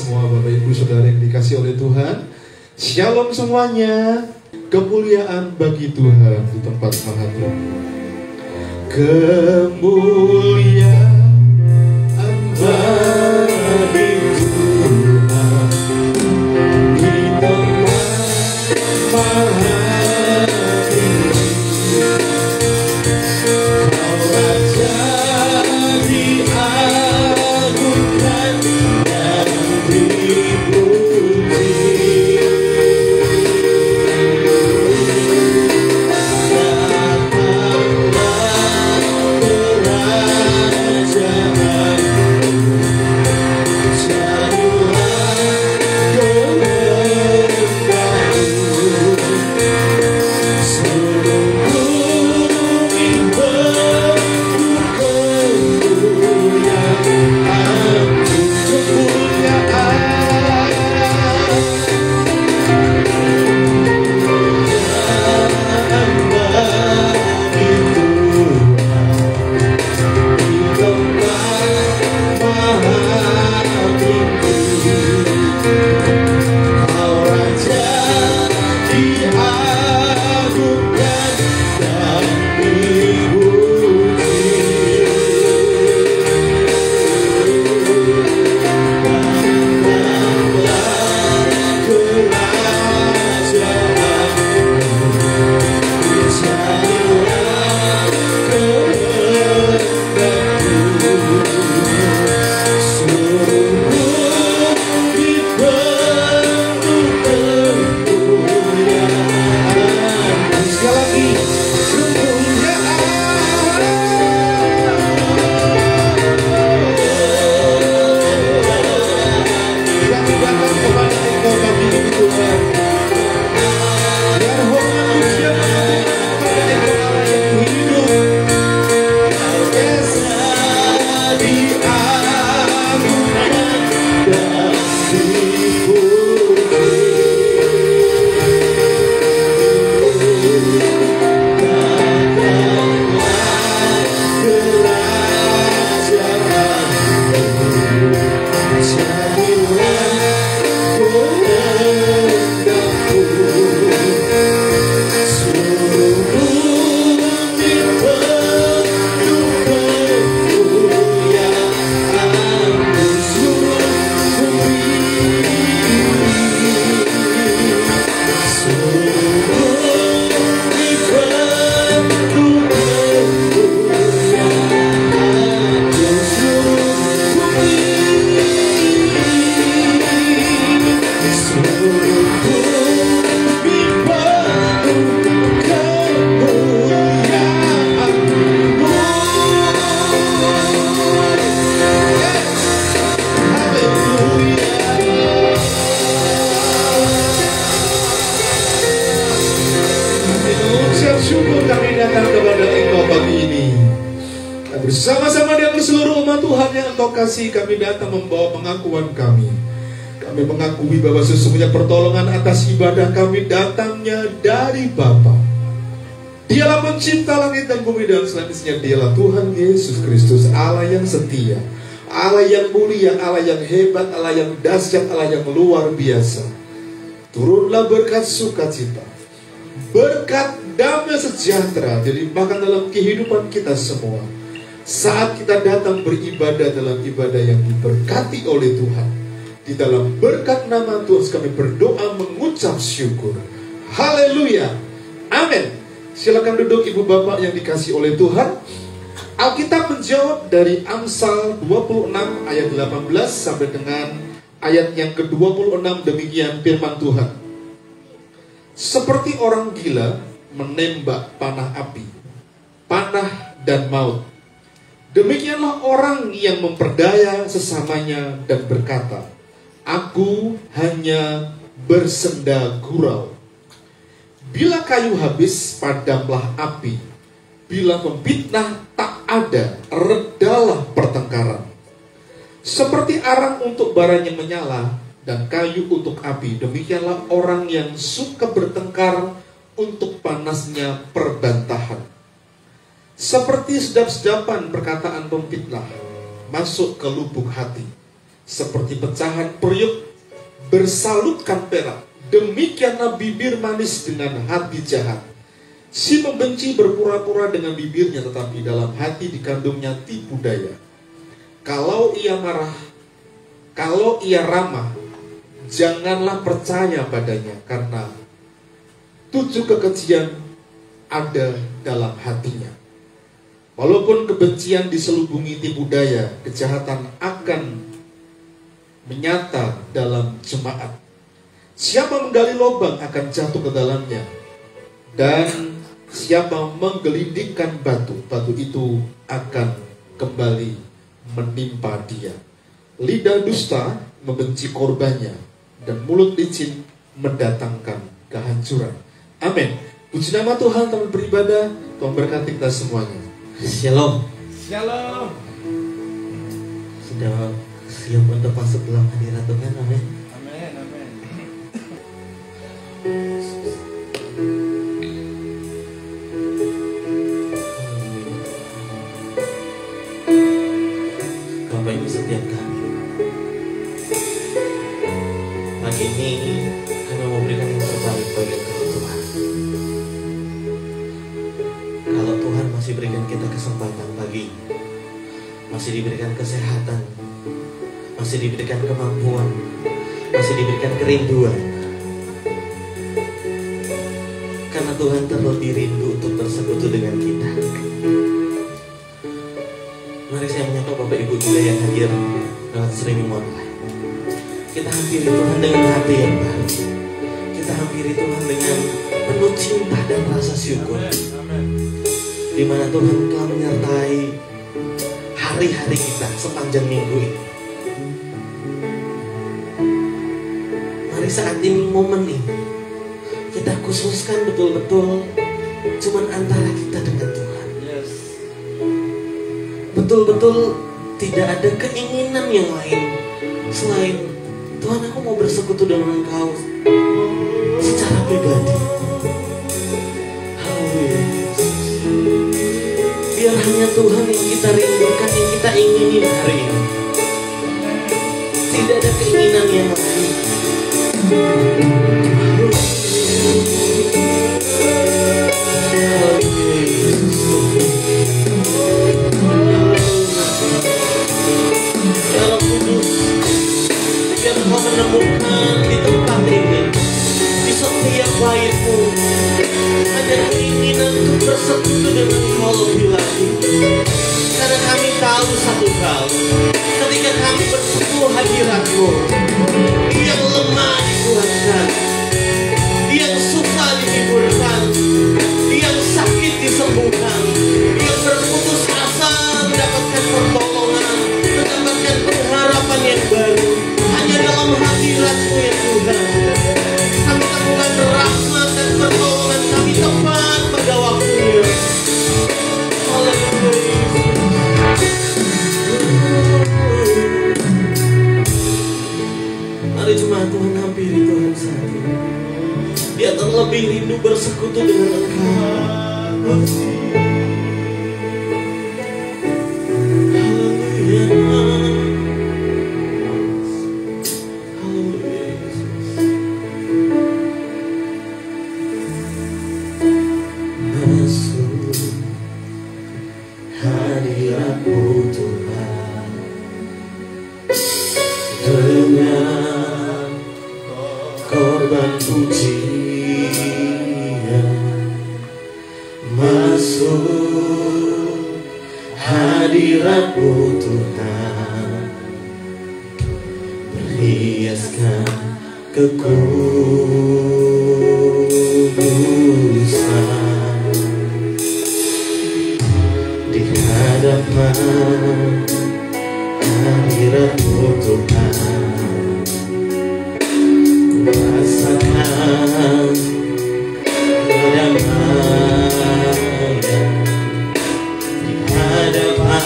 semua Bapak Ibu Saudara yang dikasih oleh Tuhan. Shalom semuanya. Kemuliaan bagi Tuhan di tempat maha tinggi. Kemuliaan bagi Tuhan di tempat maha tinggi. Kau Raja diagungkan dan dipuji. Bersama-sama dengan seluruh umat Tuhan yang Engkau kasih, kami datang membawa pengakuan kami. Kami mengakui bahwa sesungguhnya pertolongan atas ibadah kami datangnya dari Bapa. Dialah pencipta langit dan bumi dan selanjutnya Dialah Tuhan Yesus Kristus, Allah yang setia, Allah yang mulia, Allah yang hebat, Allah yang dahsyat, Allah yang luar biasa. Turunlah berkat sukacita, berkat damai sejahtera dilimpahkan dalam kehidupan kita semua. Saat kita datang beribadah dalam ibadah yang diberkati oleh Tuhan, di dalam berkat nama Tuhan kami berdoa mengucap syukur. Haleluya, amin. Silakan duduk ibu bapak yang dikasih oleh Tuhan. Alkitab menjawab dari Amsal 26 ayat 18 sampai dengan ayat yang ke-26. Demikian firman Tuhan. Seperti orang gila menembak panah api, panah dan maut, demikianlah orang yang memperdaya sesamanya dan berkata, aku hanya bersenda gurau. Bila kayu habis, padamlah api. Bila memfitnah tak ada, redalah pertengkaran. Seperti arang untuk bara yang menyala dan kayu untuk api, demikianlah orang yang suka bertengkar untuk panasnya perbantahan. Seperti sedap-sedapan perkataan pemfitnah masuk ke lubuk hati, seperti pecahan periuk bersalutkan perak. Demikianlah bibir manis dengan hati jahat. Si membenci berpura-pura dengan bibirnya, tetapi dalam hati dikandungnya tipu daya. Kalau ia ramah, janganlah percaya padanya, karena 7 kekejian ada dalam hatinya. Walaupun kebencian diselubungi tipu daya, kejahatan akan menyata dalam jemaat. Siapa menggali lubang akan jatuh ke dalamnya, dan siapa menggelindingkan batu, batu itu akan kembali menimpa dia. Lidah dusta membenci korbannya, dan mulut licin mendatangkan kehancuran. Amin. Puji nama Tuhan. Teman beribadah, Tuhan berkati kita semuanya. Shalom. Shalom. Sudah siap untuk masuk dalam hadirat Tuhan. Amin. Amin. Amin. Bapak Ibu setiap kami, pagi ini kami mau berikan yang terbaik bagi Tuhan. Kalau Tuhan masih berikan kita kesempatan pagi, masih diberikan kesehatan, masih diberikan kemampuan, masih diberikan kerinduan, karena Tuhan terlebih rindu untuk bersekutu dengan kita. Mari saya menyapa Bapak Ibu juga yang hadir lewat streaming online. Kita hampiri Tuhan dengan hati yang baru. Kita hampiri Tuhan dengan penuh cinta dan rasa syukur, di mana Tuhan telah menyertai hari-hari kita sepanjang minggu ini. Mari saat ini, momen ini, kita khususkan betul-betul cuman antara kita dengan Tuhan. Betul-betul tidak ada keinginan yang lain selain Tuhan, aku mau bersekutu dengan Engkau secara pribadi. Haleluya. Biar hanya Tuhan yang kita rindukan, yang kita inginin hari ini. Tidak ada keinginan yang lain. Dalam kudus, biar kau menemukan di tempat ini, di setiap baitmu, ada keinginan untuk bersekutu dengan Kau lebih lagi. Karena kami tahu satu hal, ketika kami bersekutu hadirat-Mu, yang lemah dikuatkan, yang susah dihiburkan, yang sakit disembuhkan, yang berputus asa mendapatkan pertolongan, mendapatkan pengharapan yang baru. Hanya dalam hadirat-Mu ya Tuhan, kami temukan rahmat dan pertolongan kami tepat pada waktunya. Mari jemaat Tuhan hampiri Tuhan saat ini. Dia terlebih rindu bersekutu dengan Engkau. Hadirat-Mu Tuhan, berhiaskan kekudusan di hadapan hadirat-Mu Tuhan. Kuasakan kedamaian di hadapan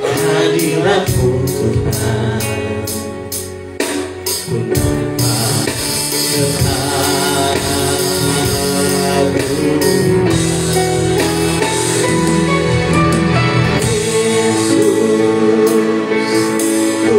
hadirat-Mu Tuhan. Ku nampak keagungan Yesus, ku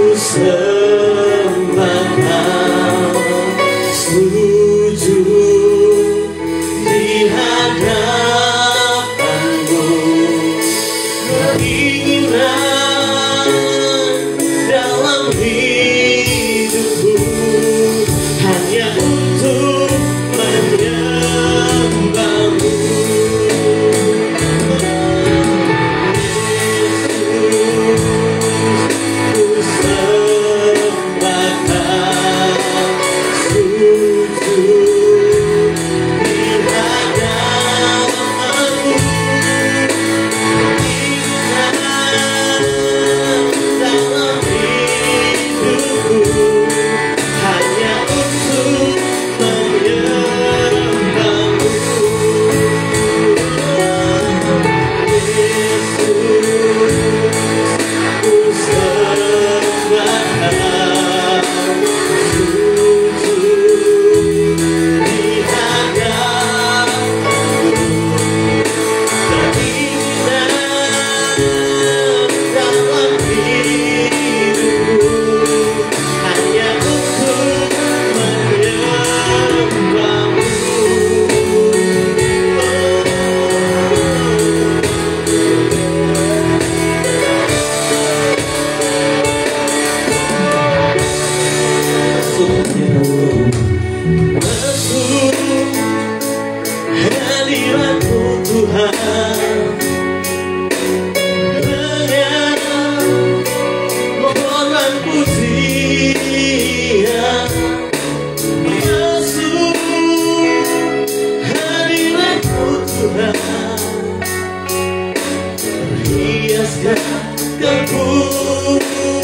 masuk hadirat-Mu Tuhan, dengan mohon pujian. Masuk hadirat-Mu Tuhan, perhiaskan kekudusan.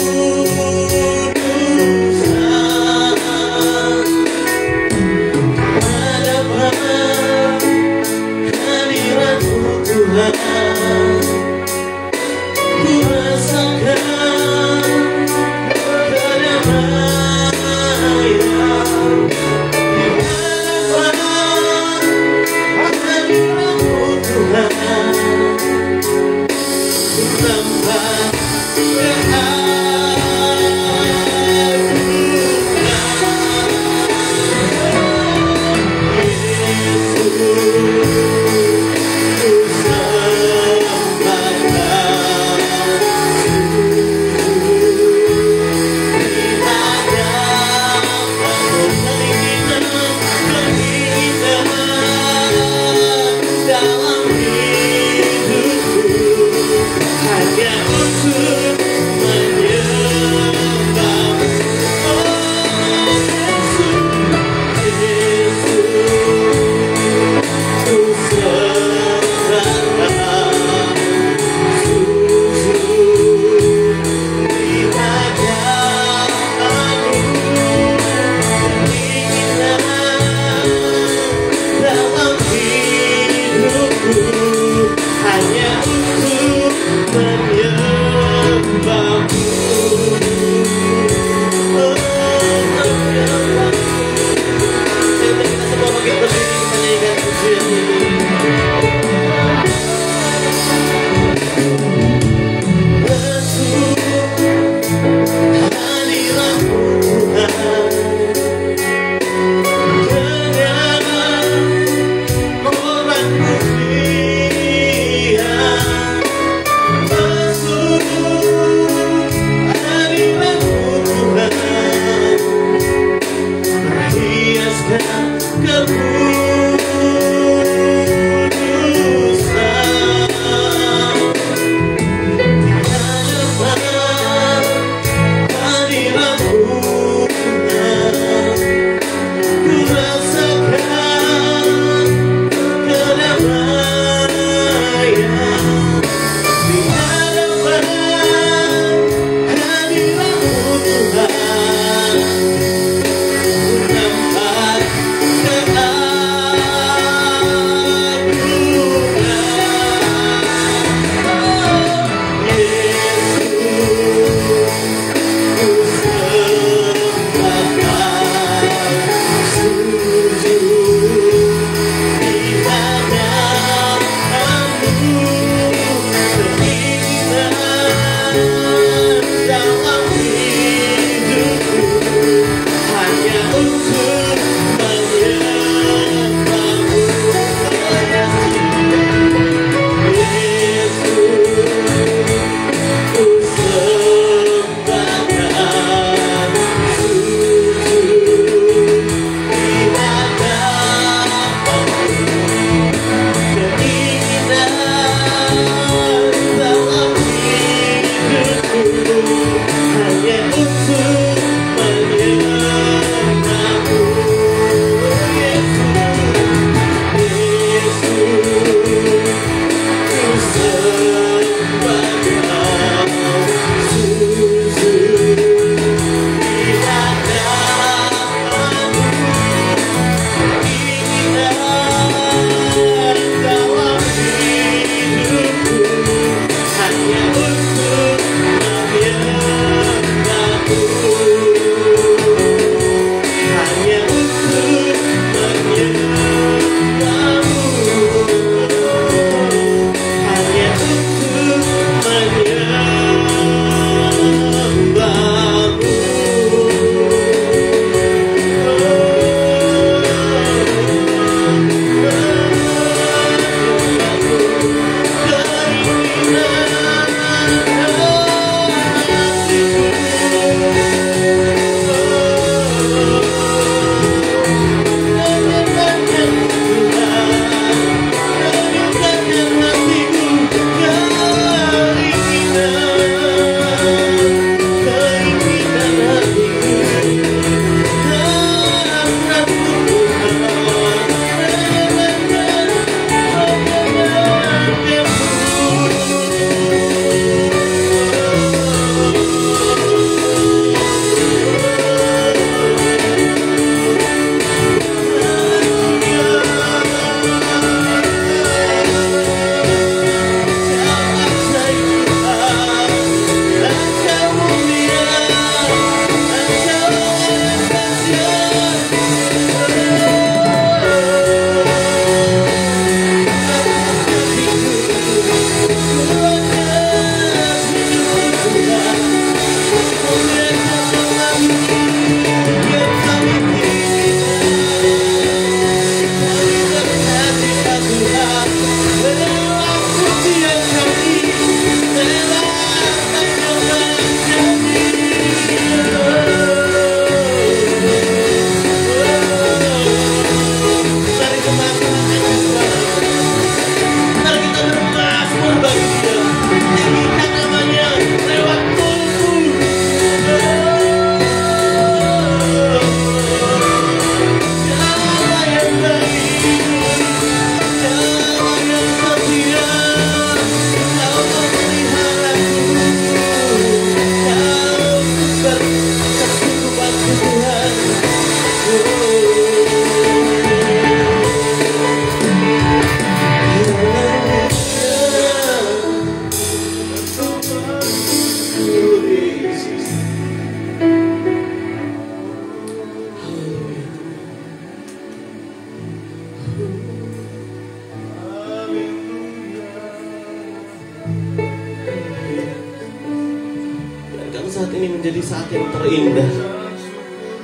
menjadi saat yang terindah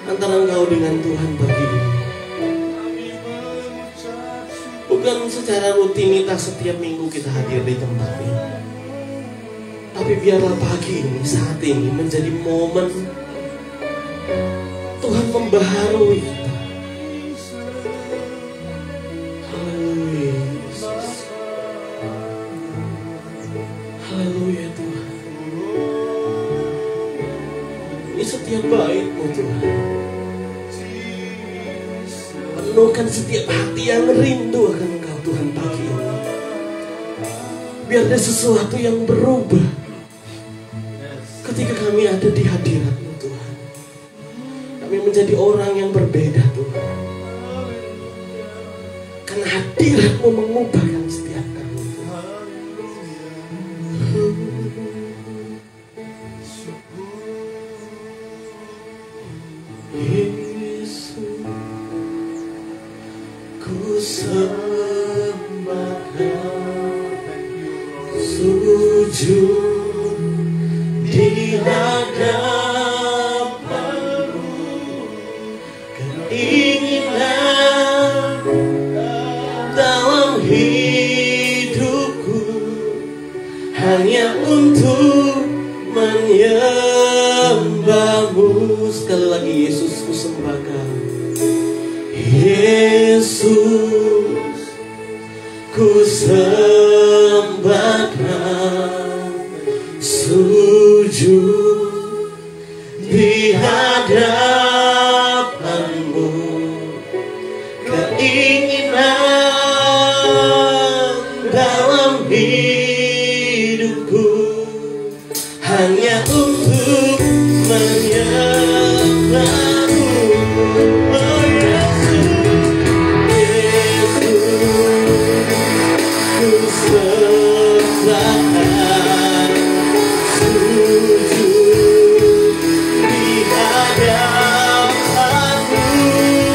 antara engkau dengan Tuhan pagi ini. Bukan secara rutinitas setiap minggu kita hadir di tempat ini, tapi biarlah pagi ini, saat ini menjadi momen Tuhan membaharui kita. Haleluya Yesus. Haleluya Tuhan. Ini setiap bait-Mu Tuhan. Penuhkan setiap hati yang rindu akan Engkau Tuhan pagi ini. Biar ada sesuatu yang berubah ketika kami ada di hadirat-Mu Tuhan. Kami menjadi orang yang berbeda Tuhan. Karena hadirat-Mu mengubahkan setiap kami Tuhan. Yesus, ku sembahkan sujud di hadapan-Mu, keinginan dalam hidupku hanya untuk menyembah-Mu. Sekali lagi, Yesus, ku sembahkan. Yesus, ku sembahkan sujud di hadapan-Mu, keinginan dalam hidupku hanya untuk menyembah-Mu. Oh Yesus, ku sembahkan sujud di hadapan-Mu, keinginan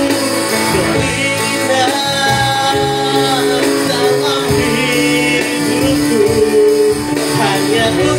dalam hidupku hanya untuk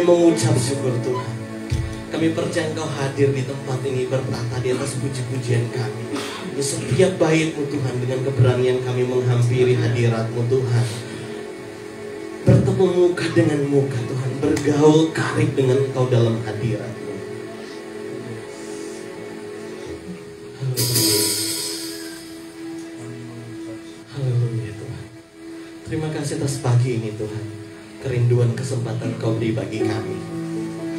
mengucap syukur Tuhan. Kami percaya Engkau hadir di tempat ini, bertata di atas puji-pujian kami. Di setiap bait-Mu Tuhan, dengan keberanian kami menghampiri hadirat-Mu Tuhan, bertemu muka dengan muka Tuhan, bergaul karib dengan Engkau dalam hadirat-Mu. Haleluya Tuhan. Terima kasih atas pagi ini Tuhan. Kerinduan kesempatan Kau beri bagi kami.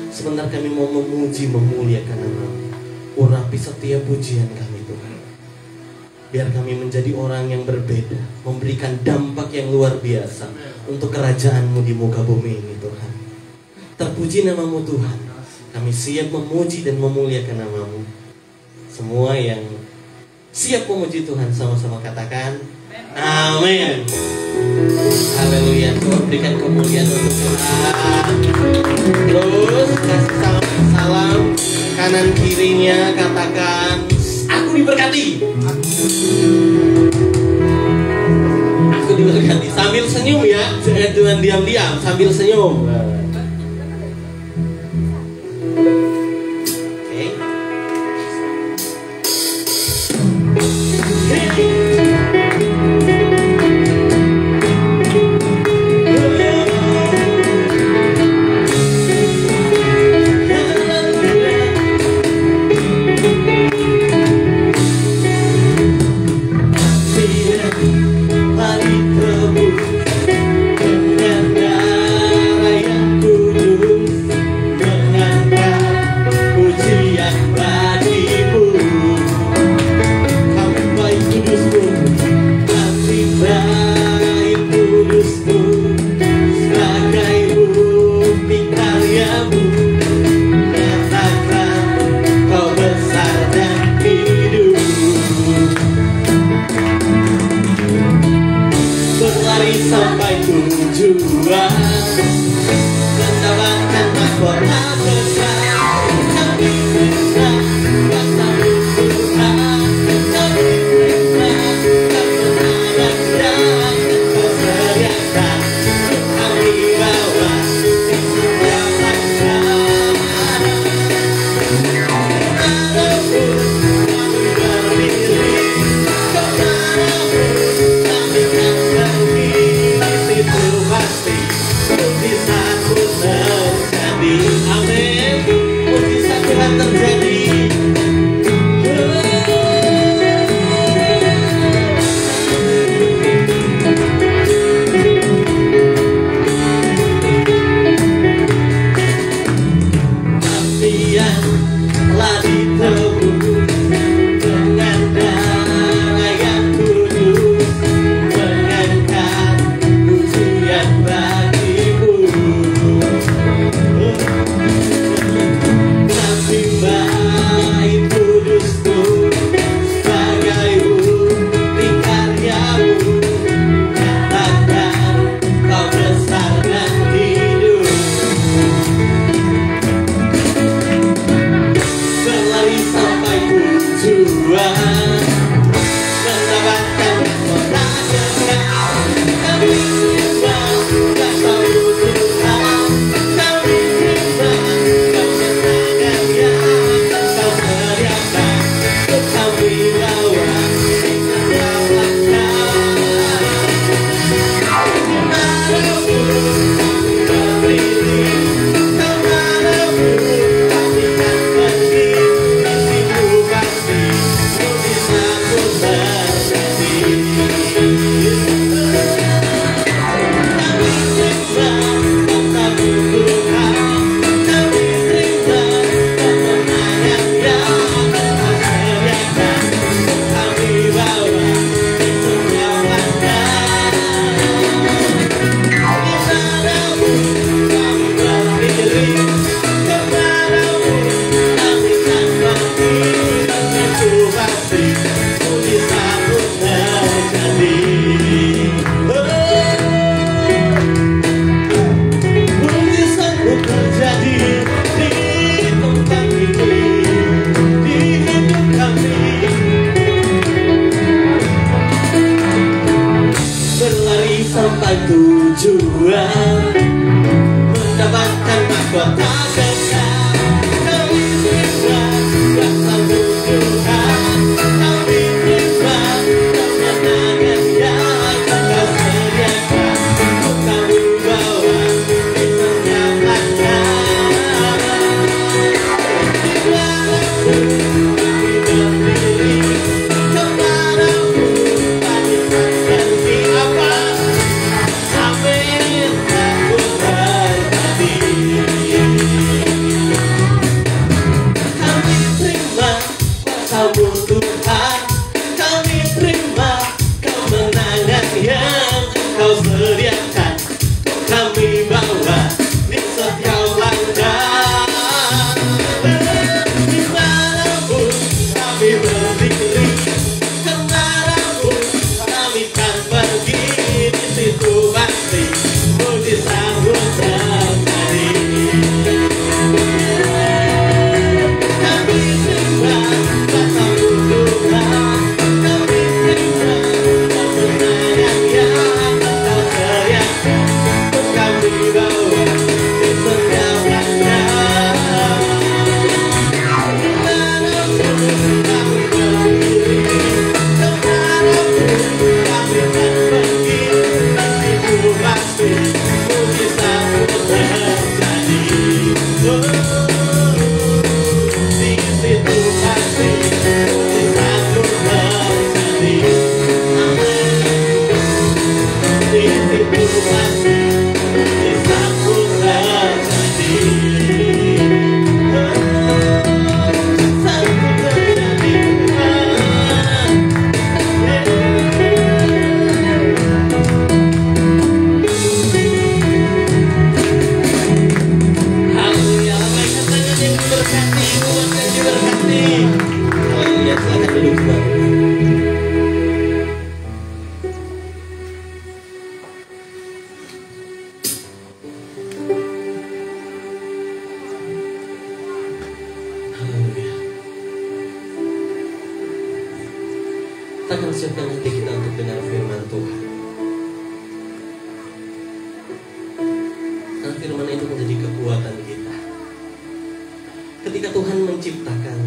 Sebentar kami mau memuji, memuliakan nama-Mu. Urapi setiap pujian kami Tuhan. Biar kami menjadi orang yang berbeda, memberikan dampak yang luar biasa untuk kerajaan-Mu di muka bumi ini Tuhan. Terpuji nama-Mu Tuhan. Kami siap memuji dan memuliakan nama-Mu. Semua yang siap memuji Tuhan sama-sama katakan amin. Haleluya. Tuhan berikan kemuliaan untuk Tuhan. Terus kasih salam kanan kirinya, katakan aku diberkati. Aku diberkati. Sambil senyum ya, jangan diam-diam, sambil senyum. siapkan hati kita untuk dengar firman Tuhan. Karena firman itu menjadi kekuatan kita. Ketika Tuhan menciptakan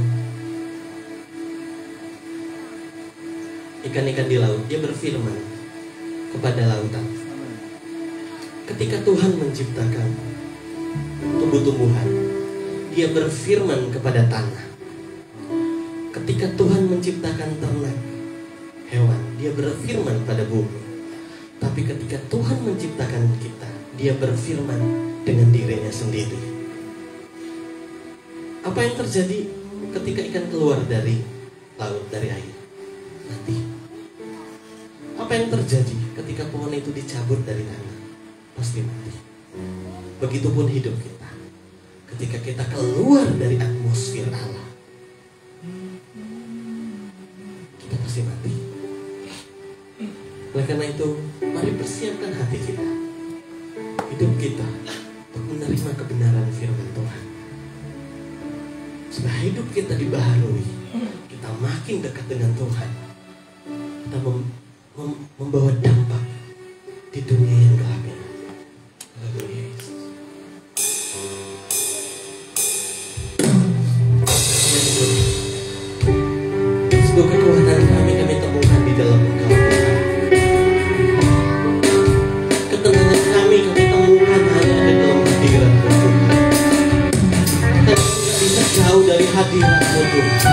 ikan-ikan di laut, Dia berfirman kepada lautan. Ketika Tuhan menciptakan tumbuh-tumbuhan, Dia berfirman kepada tanah. Ketika Tuhan menciptakan ternak, hewan, Dia berfirman pada bumi. Tapi ketika Tuhan menciptakan kita, Dia berfirman dengan dirinya sendiri. Apa yang terjadi ketika ikan keluar dari laut, dari air? Mati. Apa yang terjadi ketika pohon itu dicabut dari tanah? Pasti mati. Begitupun hidup kita. Ketika kita keluar dari atmosfer Allah, kita pasti mati. Oleh karena itu, mari persiapkan hati kita, hidup kita, untuk menerima kebenaran firman Tuhan. Supaya hidup kita dibaharui, kita makin dekat dengan Tuhan. Kita membawa dampak di dunia yang gelap ini. Haleluya. Sebuah kekuatan kami temukan di dalam Engkau, Tuhan. Ketenangan kami temukan hanya ada dalam hadirat-Mu, Tuhan. Kami tidak bisa jauh dari hadirat-Mu, Tuhan.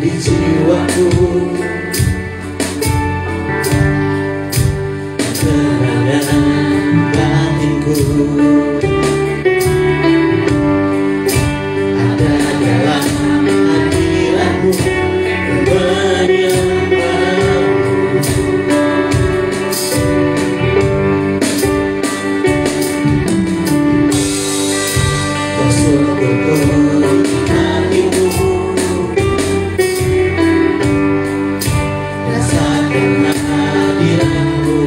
Di jiwaku ada dalam hadirat-Mu, menyembah-Mu. Bersekutu hati-Mu, rasakan hadirat-Mu.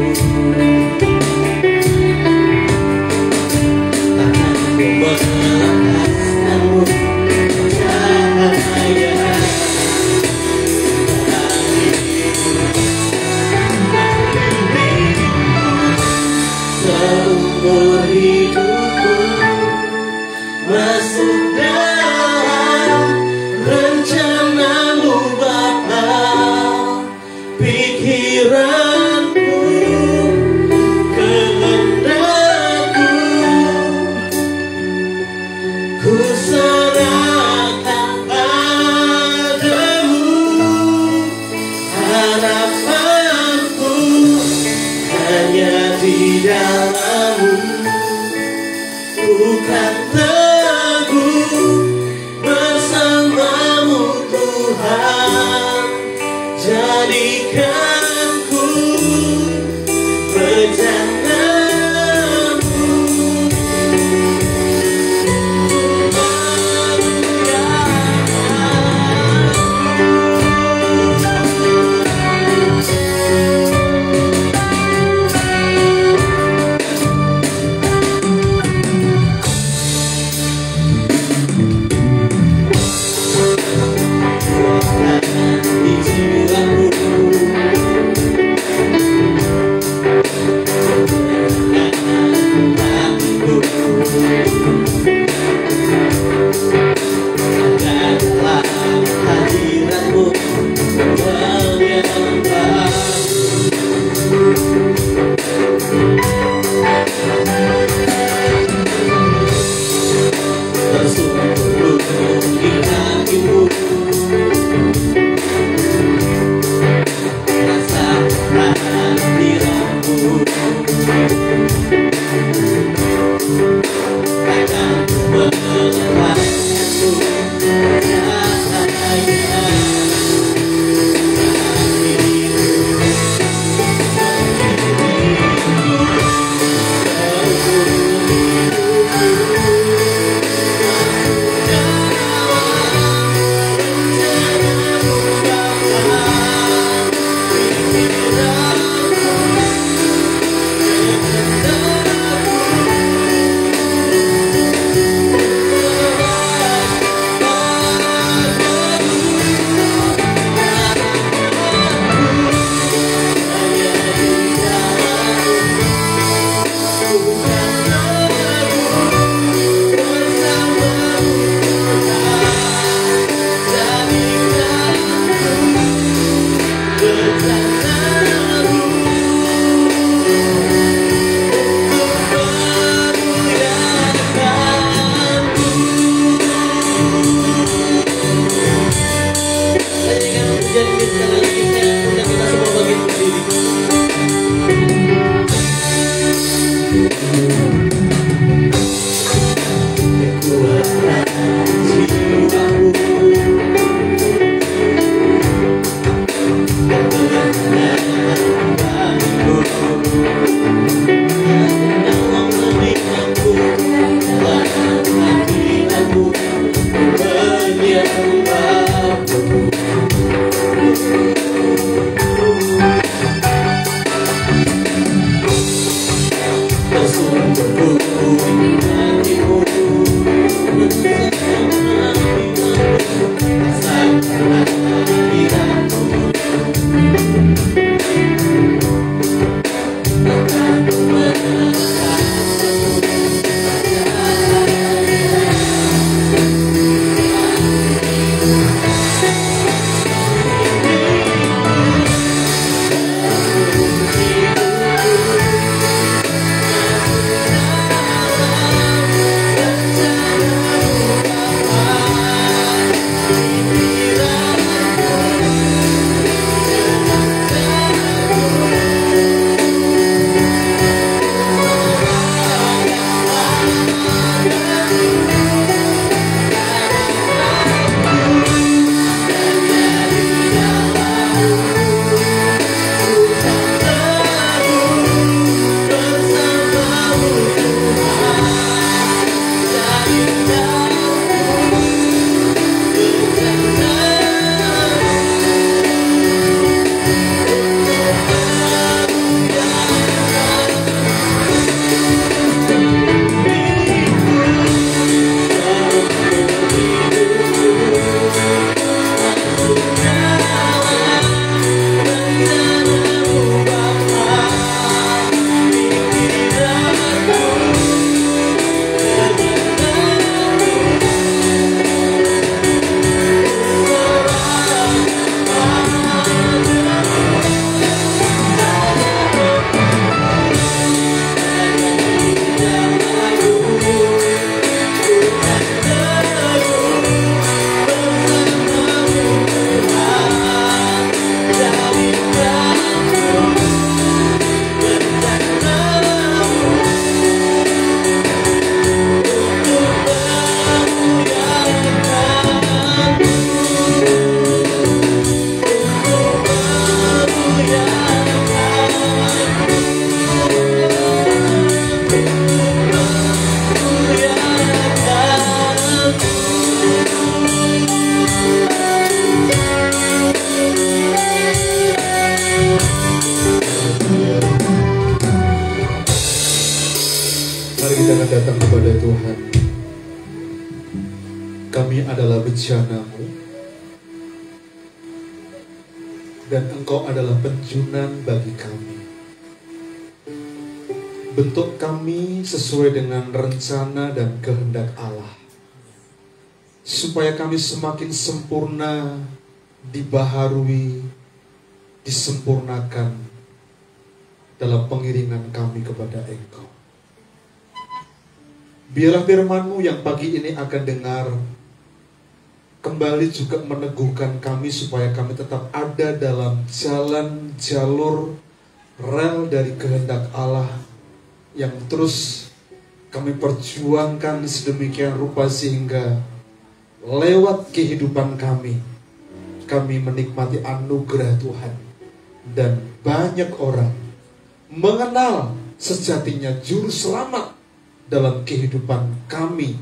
Seumur hidupku masuk dalam rencana-Mu, Bapa. Pikiranku, kehendak-Ku, ku serahkan padamu. Harapanku hanya di dalam-Mu, bukan teguh bersama-Mu, Tuhan. Jadikanku rencana-Mu. Di jiwaku Jangan datang kepada Tuhan. Kami adalah bejana-Mu, dan Engkau adalah penjunan bagi kami. Bentuk kami sesuai dengan rencana dan kehendak Allah, supaya kami semakin sempurna, dibaharui, disempurnakan dalam pengiringan kami kepada Engkau. Biarlah firman-Mu yang pagi ini akan dengar kembali juga meneguhkan kami supaya kami tetap ada dalam jalan jalur rel dari kehendak Allah yang terus kami perjuangkan sedemikian rupa sehingga lewat kehidupan kami menikmati anugerah Tuhan dan banyak orang mengenal sejatinya juru selamat dalam kehidupan kami,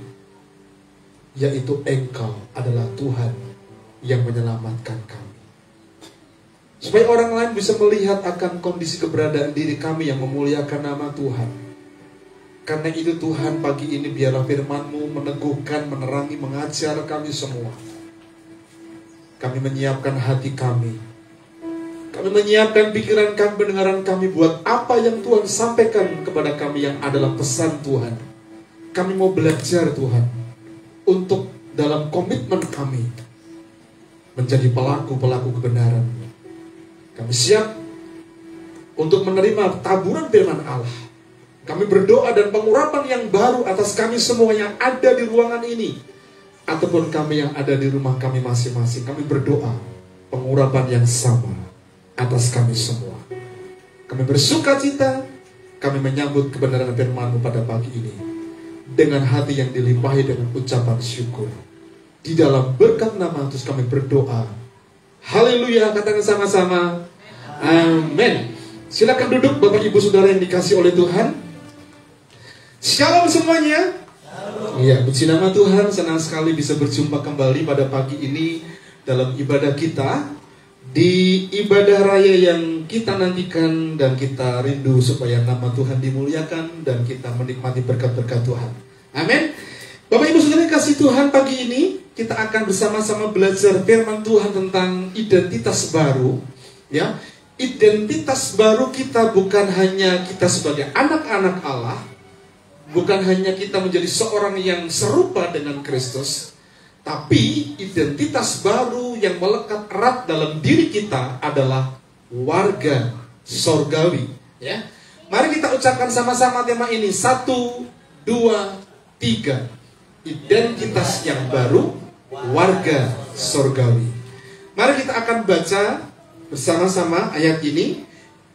yaitu Engkau adalah Tuhan yang menyelamatkan kami. Supaya orang lain bisa melihat akan kondisi keberadaan diri kami yang memuliakan nama Tuhan. Karena itu Tuhan, pagi ini biarlah firman-Mu meneguhkan, menerangi, mengajar kami semua. Kami menyiapkan hati kami. Kami menyiapkan pikiran kami, pendengaran kami buat apa yang Tuhan sampaikan kepada kami yang adalah pesan Tuhan. Kami mau belajar Tuhan untuk dalam komitmen kami menjadi pelaku-pelaku kebenaran. Kami siap untuk menerima taburan firman Allah. Kami berdoa dan pengurapan yang baru atas kami semua yang ada di ruangan ini, ataupun kami yang ada di rumah kami masing-masing. Kami berdoa pengurapan yang sama atas kami semua. Kami bersuka cita kami menyambut kebenaran firman-Mu pada pagi ini dengan hati yang dilimpahi dengan ucapan syukur. Di dalam berkat nama Yesus kami berdoa. Haleluya, katakan sama-sama. Amin. Silakan duduk Bapak Ibu Saudara yang dikasihi oleh Tuhan. Shalom semuanya. Iya, puji nama Tuhan, senang sekali bisa berjumpa kembali pada pagi ini dalam ibadah kita. Di ibadah raya yang kita nantikan dan kita rindu supaya nama Tuhan dimuliakan dan kita menikmati berkat-berkat Tuhan. Amin. Bapak Ibu Saudara yang kasih Tuhan, pagi ini kita akan bersama-sama belajar firman Tuhan tentang identitas baru. Ya, identitas baru kita bukan hanya kita sebagai anak-anak Allah, bukan hanya kita menjadi seorang yang serupa dengan Kristus, tapi identitas baru yang melekat erat dalam diri kita adalah warga sorgawi. Ya, mari kita ucapkan sama-sama tema ini. 1, 2, 3. Identitas yang baru, warga sorgawi. Mari kita akan baca bersama-sama ayat ini.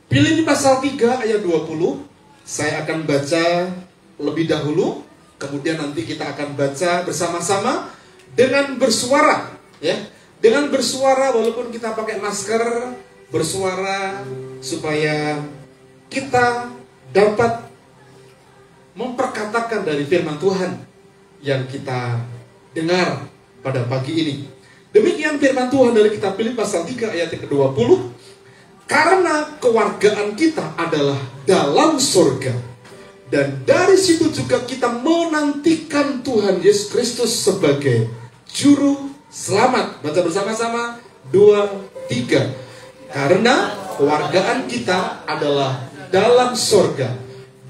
Filipi pasal 3 ayat 20. Saya akan baca lebih dahulu, kemudian nanti kita akan baca bersama-sama dengan bersuara, ya. Dengan bersuara, walaupun kita pakai masker, bersuara supaya kita dapat memperkatakan dari firman Tuhan yang kita dengar pada pagi ini. Demikian firman Tuhan dari kitab Filipi pasal 3 ayat ke-20. Karena kewargaan kita adalah dalam surga, dan dari situ juga kita menantikan Tuhan Yesus Kristus sebagai Juru Selamat. Baca bersama-sama. 2, 3. Karena kewargaan kita adalah dalam sorga,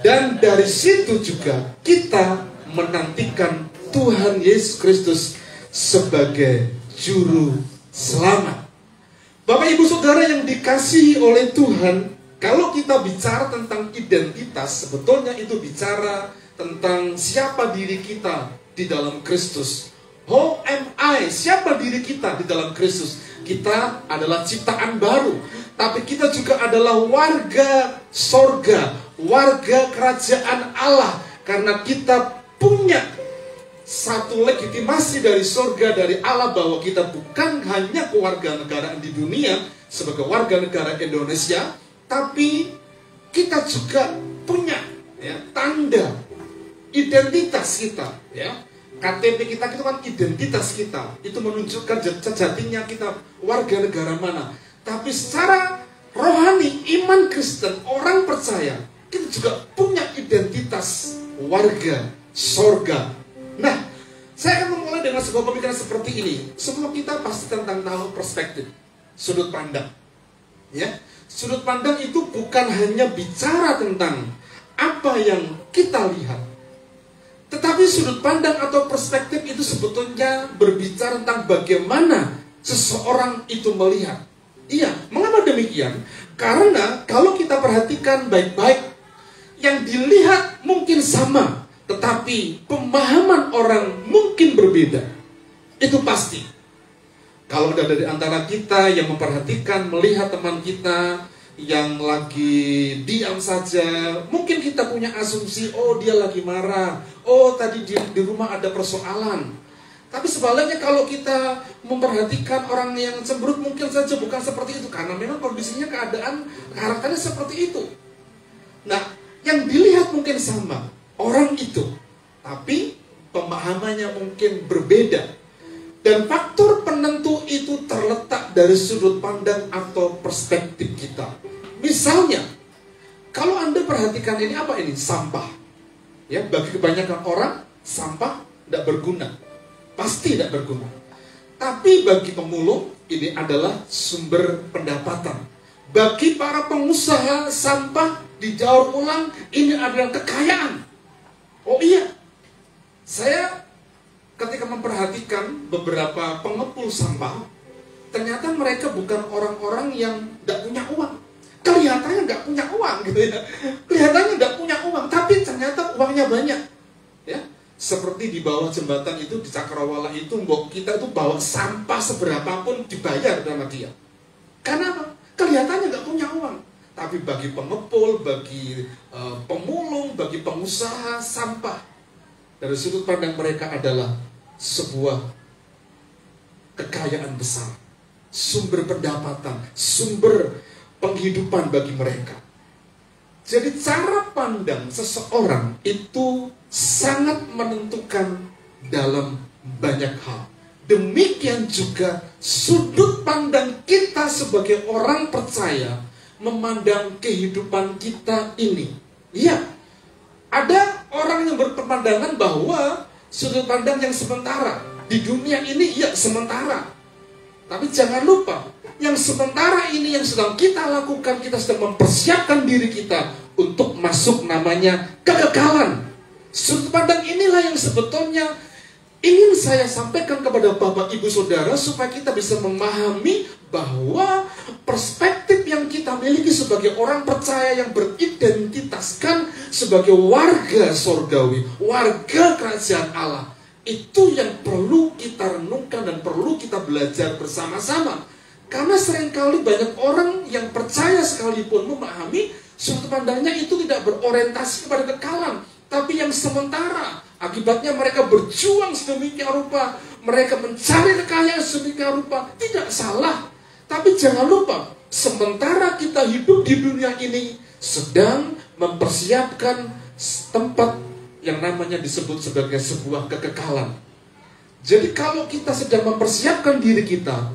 dan dari situ juga kita menantikan Tuhan Yesus Kristus sebagai Juru Selamat. Bapak Ibu Saudara yang dikasihi oleh Tuhan, kalau kita bicara tentang identitas, sebetulnya itu bicara tentang siapa diri kita di dalam Kristus. Who am I? Siapa diri kita di dalam Kristus? Kita adalah ciptaan baru, tapi kita juga adalah warga sorga, warga kerajaan Allah, karena kita punya satu legitimasi dari sorga, dari Allah, bahwa kita bukan hanya kewarganegaraan di dunia sebagai warga negara Indonesia, tapi kita juga punya, ya, tanda identitas kita, ya. KTP kita itu kan identitas kita, itu menunjukkan sejatinya kita warga negara mana. Tapi secara rohani, iman Kristen, orang percaya, kita juga punya identitas warga sorga. Nah, saya akan memulai dengan sebuah pemikiran seperti ini. Semua kita pasti tentang tahu perspektif, sudut pandang, ya. Sudut pandang itu bukan hanya bicara tentang apa yang kita lihat, tetapi sudut pandang atau perspektif itu sebetulnya berbicara tentang bagaimana seseorang itu melihat. Iya, mengapa demikian? Karena kalau kita perhatikan baik-baik, yang dilihat mungkin sama, tetapi pemahaman orang mungkin berbeda. Itu pasti. Kalau ada dari antara kita yang memperhatikan, melihat teman kita yang lagi diam saja, mungkin kita punya asumsi, oh dia lagi marah, oh tadi di rumah ada persoalan. Tapi sebaliknya kalau kita memperhatikan orang yang cemberut, mungkin saja bukan seperti itu, karena memang kondisinya, keadaan, karakternya seperti itu. Nah, yang dilihat mungkin sama orang itu, tapi pemahamannya mungkin berbeda. Dan faktor penentu itu terletak dari sudut pandang atau perspektif kita. Misalnya, kalau Anda perhatikan ini, apa ini? Sampah. Ya, bagi kebanyakan orang, sampah tidak berguna. Pasti tidak berguna. Tapi bagi pemulung, ini adalah sumber pendapatan. Bagi para pengusaha sampah, didaur ulang, ini adalah kekayaan. Oh iya, saya ketika memperhatikan beberapa pengepul sampah, ternyata mereka bukan orang-orang yang tidak punya uang. Kelihatannya nggak punya uang, gitu ya. Kelihatannya nggak punya uang, tapi ternyata uangnya banyak. Ya, seperti di bawah jembatan itu di Cakrawala itu, mbok kita itu bawa sampah seberapapun dibayar sama dia. Karena apa? Kelihatannya nggak punya uang, Tapi bagi pengepul, bagi pemulung, bagi pengusaha, sampah dari sudut pandang mereka adalah sebuah kekayaan besar, sumber pendapatan, sumber penghidupan bagi mereka. Jadi cara pandang seseorang itu sangat menentukan dalam banyak hal. Demikian juga sudut pandang kita sebagai orang percaya memandang kehidupan kita ini. Ya, ada orang yang berpandangan bahwa sudut pandang yang sementara di dunia ini ya sementara. Tapi jangan lupa, yang sementara ini yang sedang kita lakukan, kita sedang mempersiapkan diri kita untuk masuk namanya kekekalan. Sudut pandang inilah yang sebetulnya ingin saya sampaikan kepada Bapak Ibu Saudara supaya kita bisa memahami bahwa perspektif yang kita miliki sebagai orang percaya yang beridentitaskan sebagai warga sorgawi, warga kerajaan Allah, itu yang perlu kita renungkan dan perlu kita belajar bersama-sama. Karena seringkali banyak orang yang percaya sekalipun memahami sudut pandangnya itu tidak berorientasi kepada kekekalan, tapi yang sementara. Akibatnya mereka berjuang sedemikian rupa, mereka mencari kekayaan sedemikian rupa. Tidak salah, tapi jangan lupa, sementara kita hidup di dunia ini sedang mempersiapkan tempat yang namanya disebut sebagai sebuah kekekalan. Jadi kalau kita sedang mempersiapkan diri kita,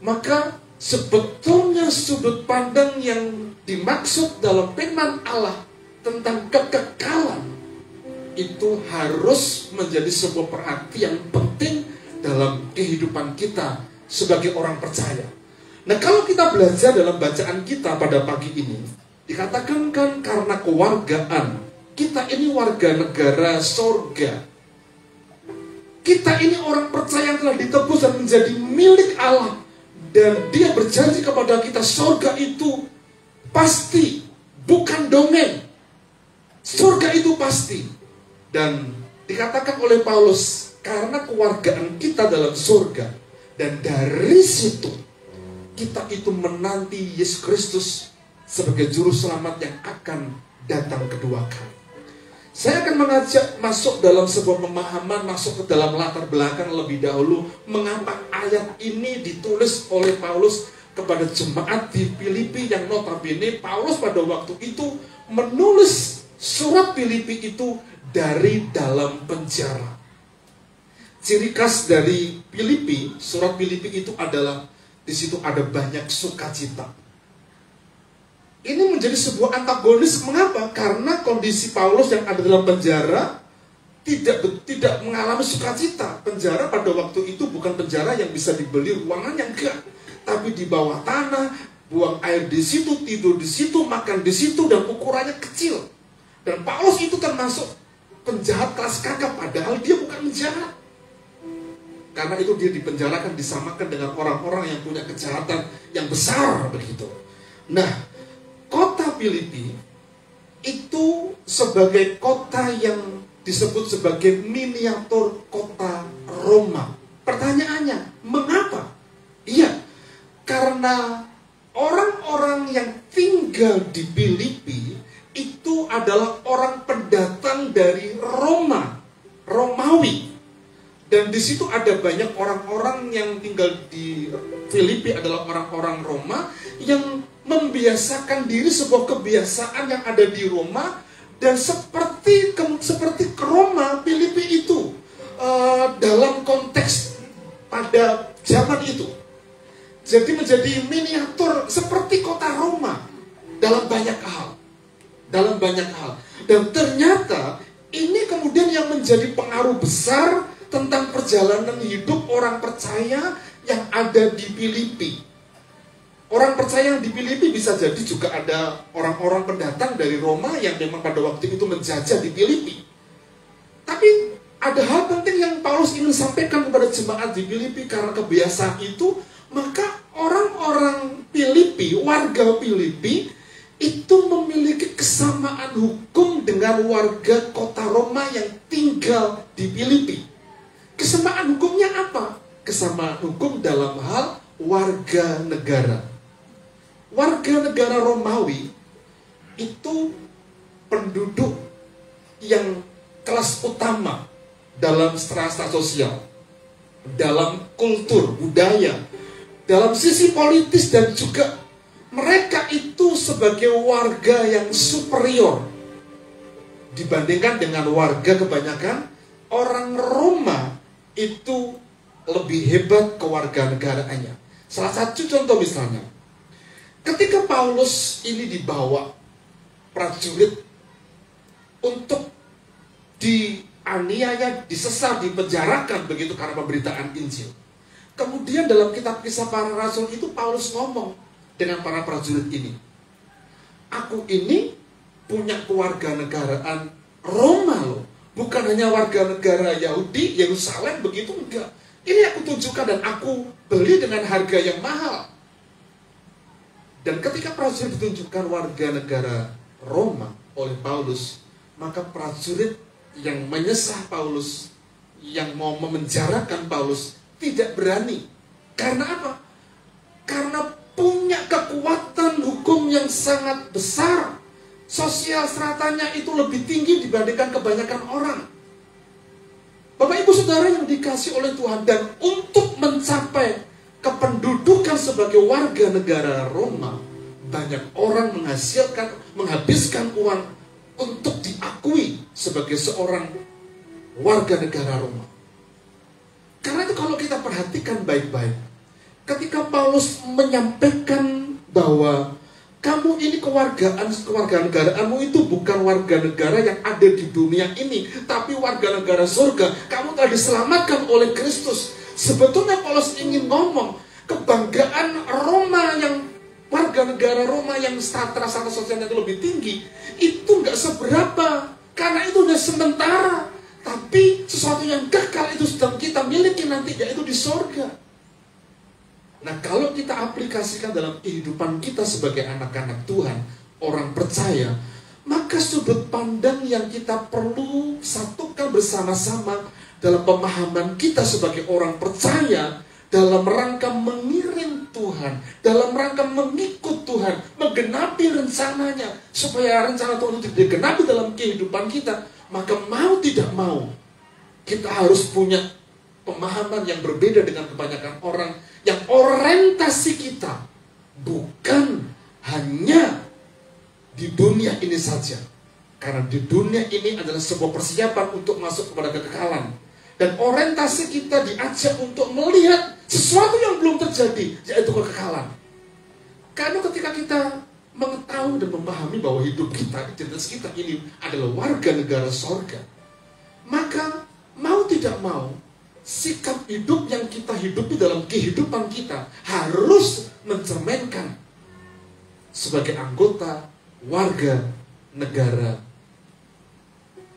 maka sebetulnya sudut pandang yang dimaksud dalam firman Allah tentang kekekalan itu harus menjadi sebuah perhatian penting dalam kehidupan kita sebagai orang percaya. Nah, kalau kita belajar dalam bacaan kita pada pagi ini, dikatakan kan karena kewargaan, kita ini warga negara sorga. Kita ini orang percaya yang telah ditebus dan menjadi milik Allah. Dan Dia berjanji kepada kita, sorga itu pasti, bukan dongeng. Sorga itu pasti. Dan dikatakan oleh Paulus, karena kewargaan kita dalam surga, dan dari situ kita itu menanti Yesus Kristus sebagai juru selamat yang akan datang kedua kali. Saya akan mengajak masuk dalam sebuah pemahaman, masuk ke dalam latar belakang lebih dahulu, mengapa ayat ini ditulis oleh Paulus kepada jemaat di Filipi yang notabene Paulus pada waktu itu menulis surat Filipi itu dari dalam penjara. Ciri khas dari Filipi, surat Filipi itu adalah di situ ada banyak sukacita. Ini menjadi sebuah antagonis. Mengapa? Karena kondisi Paulus yang ada dalam penjara tidak mengalami sukacita. Penjara pada waktu itu bukan penjara yang bisa dibeli ruangannya, enggak, tapi di bawah tanah, buang air di situ, tidur di situ, makan di situ, dan ukurannya kecil. Dan Paulus itu termasuk penjahat kelas kakap, padahal dia bukan penjahat. Karena itu dia dipenjarakan, disamakan dengan orang-orang yang punya kejahatan yang besar begitu. Nah, kota Filipi itu sebagai kota yang disebut sebagai miniatur kota Roma. Pertanyaannya, mengapa? Iya, karena orang-orang yang tinggal di Filipi itu adalah orang pendatang dari Roma, Romawi. Dan di situ ada banyak orang-orang yang tinggal di Filipi adalah orang-orang Roma yang membiasakan diri sebuah kebiasaan yang ada di Roma. Dan seperti ke Roma, Filipi itu dalam konteks pada zaman itu jadi menjadi miniatur seperti kota Roma dalam banyak hal. Dan ternyata ini kemudian yang menjadi pengaruh besar tentang perjalanan hidup orang percaya yang ada di Filipi. Orang percaya yang di Filipi bisa jadi juga ada orang-orang pendatang dari Roma yang memang pada waktu itu menjajah di Filipi. Tapi ada hal penting yang Paulus ingin sampaikan kepada jemaat di Filipi. Karena kebiasaan itu, maka orang-orang Filipi, warga Filipi itu memiliki kesamaan hukum dengan warga kota Roma yang tinggal di Filipi. Kesamaan hukumnya apa? Kesamaan hukum dalam hal warga negara. Warga negara Romawi itu penduduk yang kelas utama dalam strata sosial, dalam kultur, budaya, dalam sisi politis, dan juga mereka itu sebagai warga yang superior dibandingkan dengan warga kebanyakan orang Roma itu lebih hebat kewarganegaraannya. Salah satu contoh misalnya, ketika Paulus ini dibawa prajurit untuk dianiaya, disesat, dipenjarakan begitu karena pemberitaan Injil. Kemudian dalam kitab Kisah Para Rasul itu Paulus ngomong dengan para prajurit ini, aku ini punya kewarganegaraan Roma loh, bukan hanya warga negara Yahudi, Yerusalem begitu, enggak. Ini aku tunjukkan dan aku beli dengan harga yang mahal. Dan ketika prajurit ditunjukkan warga negara Roma oleh Paulus, maka prajurit yang menyesah Paulus, yang mau memenjarakan Paulus, tidak berani. Karena apa? Karena punya kekuatan hukum yang sangat besar. Sosial stratanya itu lebih tinggi dibandingkan kebanyakan orang. Bapak ibu saudara yang dikasih oleh Tuhan, dan untuk mencapai kependudukan sebagai warga negara Roma, banyak orang menghabiskan uang untuk diakui sebagai seorang warga negara Roma. Karena itu kalau kita perhatikan baik-baik, ketika Paulus menyampaikan bahwa kamu ini kewarganegaraanmu itu bukan warga negara yang ada di dunia ini, tapi warga negara surga. Kamu telah diselamatkan oleh Kristus. Sebetulnya Paulus ingin ngomong, kebanggaan Roma yang warga negara Roma yang strata sosialnya itu lebih tinggi, itu nggak seberapa, karena itu udah sementara. Tapi sesuatu yang kekal itu sedang kita miliki nanti, yaitu di surga. Nah, kalau kita aplikasikan dalam kehidupan kita sebagai anak-anak Tuhan, orang percaya, maka sudut pandang yang kita perlu satukan bersama-sama dalam pemahaman kita sebagai orang percaya, dalam rangka mengiring Tuhan, dalam rangka mengikut Tuhan, menggenapi rencananya, supaya rencana Tuhan itu digenapi dalam kehidupan kita, maka mau tidak mau, kita harus punya pemahaman yang berbeda dengan kebanyakan orang, yang orientasi kita bukan hanya di dunia ini saja. Karena di dunia ini adalah sebuah persiapan untuk masuk kepada kekekalan. Dan orientasi kita diajak untuk melihat sesuatu yang belum terjadi, yaitu kekekalan. Karena ketika kita mengetahui dan memahami bahwa hidup kita, identitas kita ini adalah warga negara sorga, maka mau tidak mau, sikap hidup yang kita hidupi dalam kehidupan kita harus mencerminkan sebagai anggota warga negara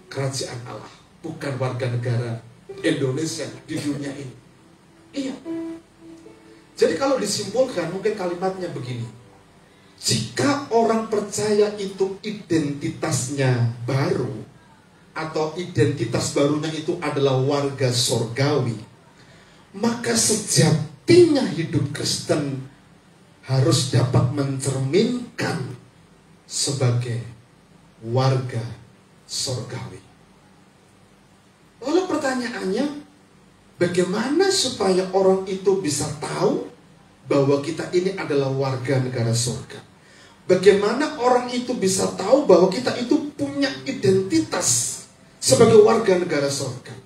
kerajaan Allah, bukan warga negara Indonesia di dunia ini. Iya. Jadi kalau disimpulkan, mungkin kalimatnya begini: jika orang percaya itu identitasnya baru, atau identitas barunya itu adalah warga sorgawi, maka sejatinya hidup Kristen harus dapat mencerminkan sebagai warga sorgawi. Lalu pertanyaannya, bagaimana supaya orang itu bisa tahu bahwa kita ini adalah warga negara surga? Bagaimana orang itu bisa tahu bahwa kita itu punya identitas sebagai warga negara surga?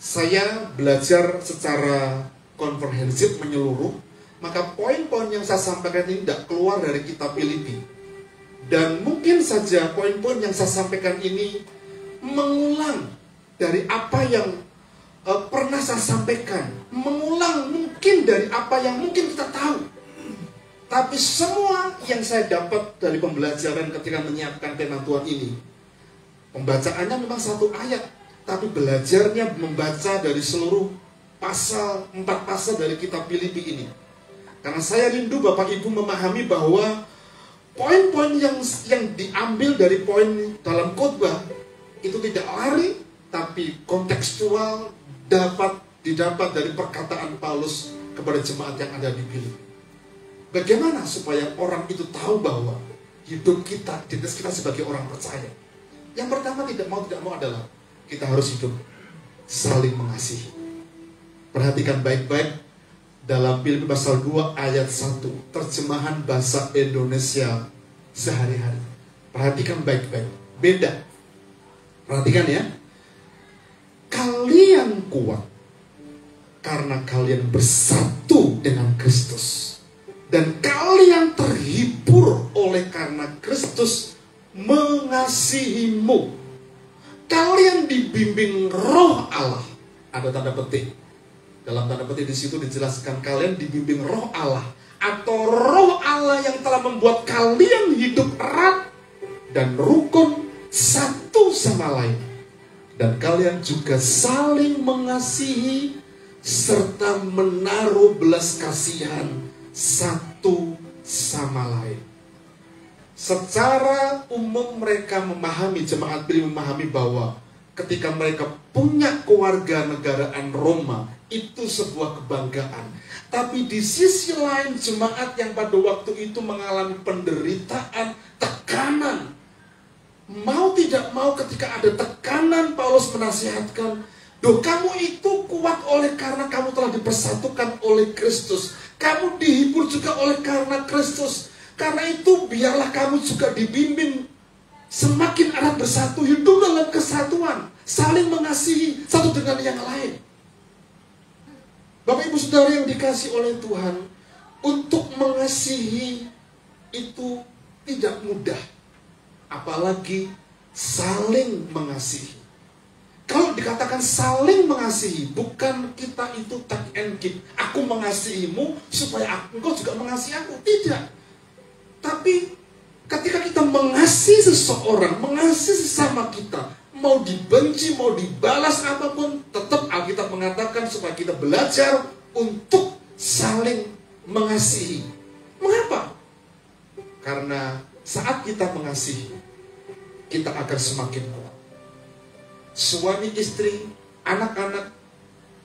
Saya belajar secara komprehensif menyeluruh, maka poin-poin yang saya sampaikan ini tidak keluar dari kitab Filipi. Dan mungkin saja poin-poin yang saya sampaikan ini mengulang dari apa yang pernah saya sampaikan, mengulang mungkin dari apa yang mungkin kita tahu. Tapi semua yang saya dapat dari pembelajaran ketika menyiapkan tema Tuhan ini, pembacaannya memang satu ayat, tapi belajarnya membaca dari seluruh pasal, 4 pasal dari kitab Filipi ini. Karena saya rindu Bapak Ibu memahami bahwa poin-poin yang diambil dari poin dalam khotbah itu tidak lari, tapi kontekstual, didapat dari perkataan Paulus kepada jemaat yang ada di Filipi. Bagaimana supaya orang itu tahu bahwa hidup kita, identitas kita sebagai orang percaya. Yang pertama tidak mau adalah kita harus hidup saling mengasihi. Perhatikan baik-baik dalam Filipi pasal 2 ayat 1, terjemahan bahasa Indonesia sehari-hari. Perhatikan baik-baik, beda. Perhatikan ya. Kalian kuat karena kalian bersatu dengan Kristus, dan kalian terhibur oleh karena Kristus mengasihimu. Kalian dibimbing Roh Allah. Ada tanda petik. Dalam tanda petik di situ dijelaskan kalian dibimbing Roh Allah, atau Roh Allah yang telah membuat kalian hidup erat dan rukun satu sama lain. Dan kalian juga saling mengasihi serta menaruh belas kasihan satu sama lain. Secara umum mereka memahami, jemaat Filipi memahami bahwa ketika mereka punya kewarganegaraan Roma, itu sebuah kebanggaan. Tapi di sisi lain jemaat yang pada waktu itu mengalami penderitaan, tekanan. Mau tidak mau ketika ada tekanan, Paulus menasihatkan, kamu itu kuat oleh karena kamu telah dipersatukan oleh Kristus. Kamu dihibur juga oleh karena Kristus. Karena itu biarlah kamu juga dibimbing semakin erat bersatu, hidup dalam kesatuan, saling mengasihi satu dengan yang lain. Bapak Ibu Saudara yang dikasihi oleh Tuhan, untuk mengasihi itu tidak mudah. Apalagi saling mengasihi. Kalau dikatakan saling mengasihi, bukan kita itu take and give. Aku mengasihimu supaya engkau juga mengasihi aku. Tidak. Tapi ketika kita mengasihi seseorang, mengasihi sesama kita, mau dibenci, mau dibalas apapun, tetap Alkitab mengatakan supaya kita belajar untuk saling mengasihi. Mengapa? Karena saat kita mengasihi, kita akan semakin kuat. Suami istri, anak-anak,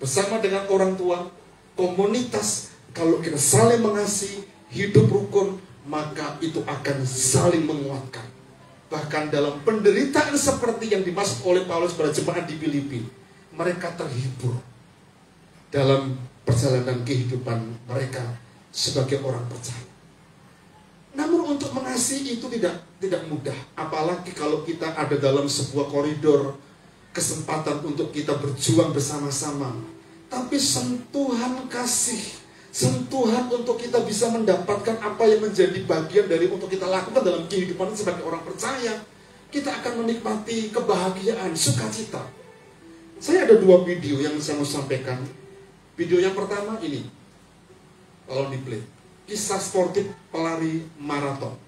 bersama dengan orang tua, komunitas, kalau kita saling mengasihi, hidup rukun, maka itu akan saling menguatkan. Bahkan dalam penderitaan seperti yang dimaksud oleh Paulus pada jemaat di Filipi, mereka terhibur dalam perjalanan kehidupan mereka sebagai orang percaya. Namun untuk mengasihi itu tidak mudah. Apalagi kalau kita ada dalam sebuah koridor kesempatan untuk kita berjuang bersama-sama. Tapi sentuhan kasih, sentuhan untuk kita bisa mendapatkan apa yang menjadi bagian dari untuk kita lakukan dalam kehidupan sebagai orang percaya, kita akan menikmati kebahagiaan, sukacita. Saya ada 2 video yang saya mau sampaikan. Video yang pertama ini, kalau di play, kisah sportif pelari maraton.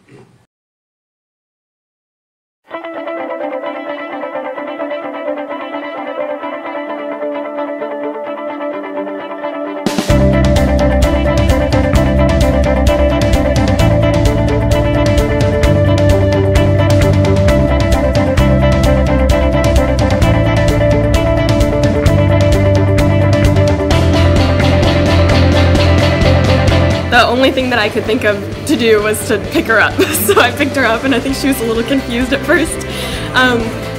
The only thing that I could think of to do was to pick her up. So I picked her up, and I think she was a little confused at first.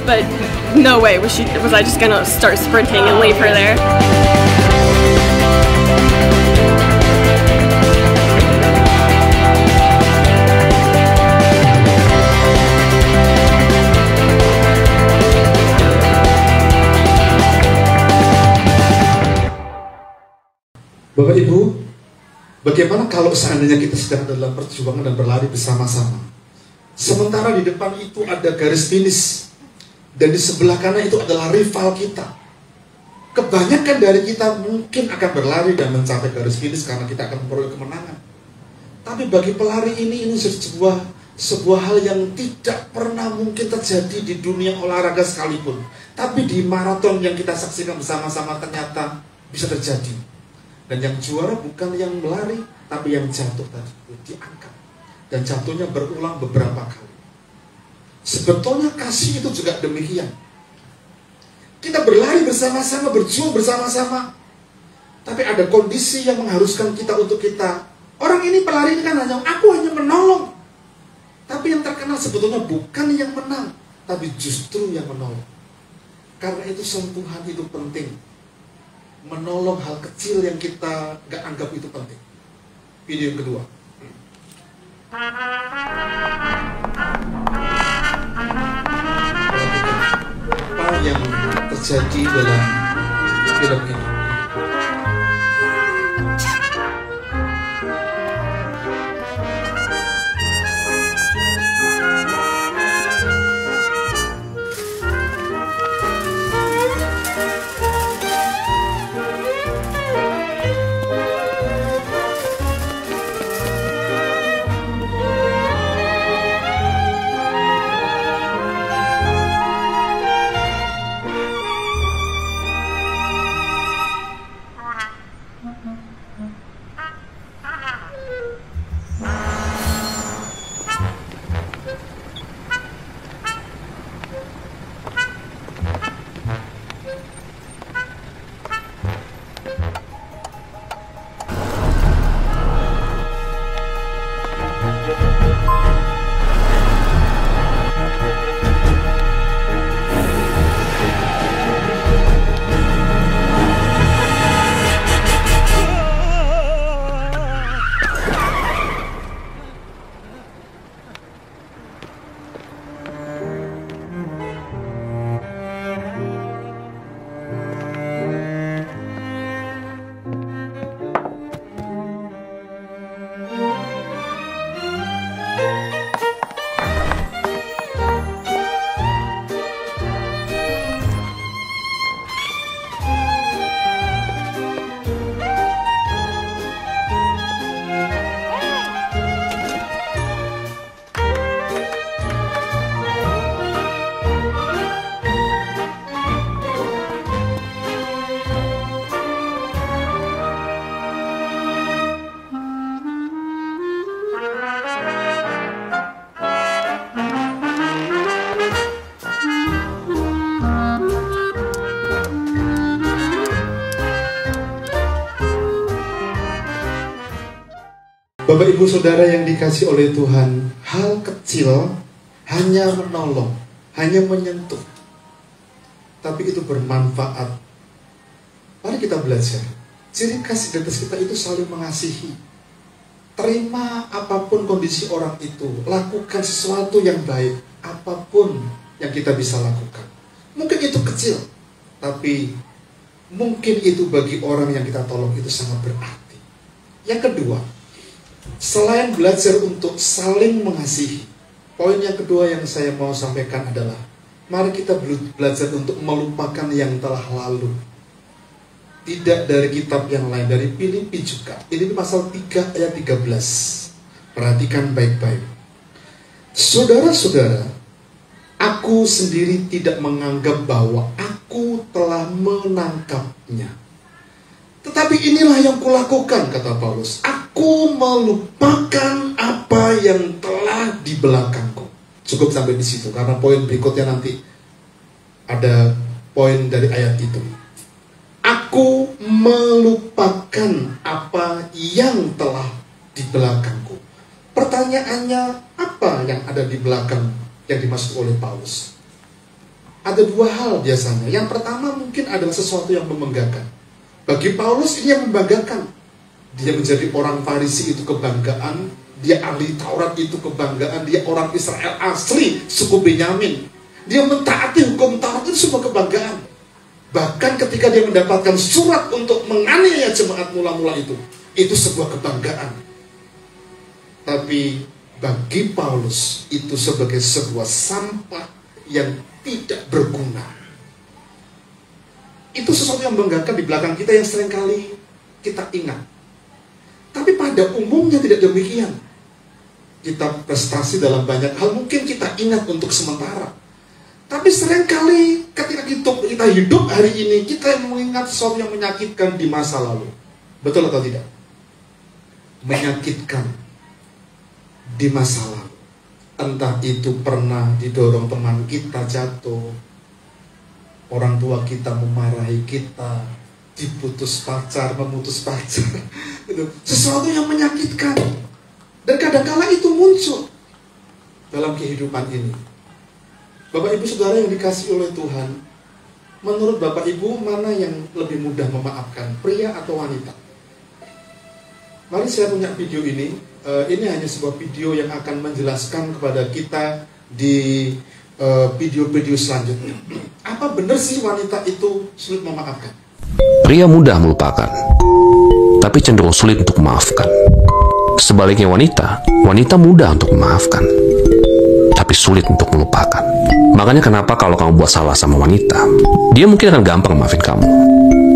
But no way was I just gonna start sprinting and leave her there. Bapak Ibu, bagaimana kalau seandainya kita sedang dalam perjuangan dan berlari bersama-sama? Sementara di depan itu ada garis finish, dan di sebelah kanan itu adalah rival kita. Kebanyakan dari kita mungkin akan berlari dan mencapai garis finish karena kita akan memperoleh kemenangan. Tapi bagi pelari ini sebuah hal yang tidak pernah mungkin terjadi di dunia olahraga sekalipun. Tapi di maraton yang kita saksikan bersama-sama ternyata bisa terjadi. Dan yang juara bukan yang melari, tapi yang jatuh tadi, diangkat. Dan jatuhnya berulang beberapa kali. Sebetulnya kasih itu juga demikian. Kita berlari bersama-sama, berjuang bersama-sama. Tapi ada kondisi yang mengharuskan kita untuk kita. Orang ini pelari ini kan aku hanya menolong. Tapi yang terkenal sebetulnya bukan yang menang, tapi justru yang menolong. Karena itu sentuhan itu penting. Menolong hal kecil yang kita gak anggap itu penting. Video yang kedua. Apa yang terjadi dalam film ini? Bapak Ibu Saudara yang dikasih oleh Tuhan, hal kecil hanya menolong, hanya menyentuh, tapi itu bermanfaat. Mari kita belajar. Ciri khas identitas kita itu saling mengasihi. Terima apapun kondisi orang itu, lakukan sesuatu yang baik, apapun yang kita bisa lakukan. Mungkin itu kecil, tapi mungkin itu bagi orang yang kita tolong itu sangat berarti. Yang kedua, selain belajar untuk saling mengasihi, poin yang kedua yang saya mau sampaikan adalah mari kita belajar untuk melupakan yang telah lalu. Tidak dari kitab yang lain, dari Filipi juga. Ini pasal 3 ayat 13. Perhatikan baik-baik. Saudara-saudara, aku sendiri tidak menganggap bahwa aku telah menangkapnya. Tetapi inilah yang kulakukan, kata Paulus. Aku melupakan apa yang telah di belakangku. Cukup sampai di situ, karena poin berikutnya nanti ada poin dari ayat itu. Aku melupakan apa yang telah di belakangku. Pertanyaannya, apa yang ada di belakang yang dimaksud oleh Paulus? Ada dua hal biasanya. Yang pertama mungkin adalah sesuatu yang membanggakan. Bagi Paulus ini yang membanggakan. Dia menjadi orang Farisi itu kebanggaan. Dia ahli Taurat itu kebanggaan. Dia orang Israel asli suku Benyamin. Dia mentaati hukum Taurat itu semua kebanggaan. Bahkan ketika dia mendapatkan surat untuk menganiaya jemaat mula-mula itu sebuah kebanggaan. Tapi bagi Paulus itu sebagai sebuah sampah yang tidak berguna. Itu sesuatu yang membanggakan di belakang kita yang seringkali kita ingat. Tapi pada umumnya tidak demikian. Kita prestasi dalam banyak hal mungkin kita ingat untuk sementara. Tapi seringkali ketika kita hidup hari ini, kita mengingat sesuatu yang menyakitkan di masa lalu. Betul atau tidak? Menyakitkan di masa lalu. Entah itu pernah didorong teman kita jatuh, orang tua kita memarahi kita, memutus pacar. Sesuatu yang menyakitkan. Dan kadang-kala itu muncul. dalam kehidupan ini. Bapak Ibu Saudara yang dikasihi oleh Tuhan, menurut Bapak Ibu mana yang lebih mudah memaafkan, pria atau wanita? Mari saya punya video ini. Ini hanya sebuah video yang akan menjelaskan kepada kita di video-video selanjutnya. Apa benar sih wanita itu sulit memaafkan? Pria mudah melupakan, tapi cenderung sulit untuk memaafkan. Sebaliknya wanita mudah untuk memaafkan, tapi sulit untuk melupakan. Makanya kenapa kalau kamu buat salah sama wanita, dia mungkin akan gampang maafin kamu.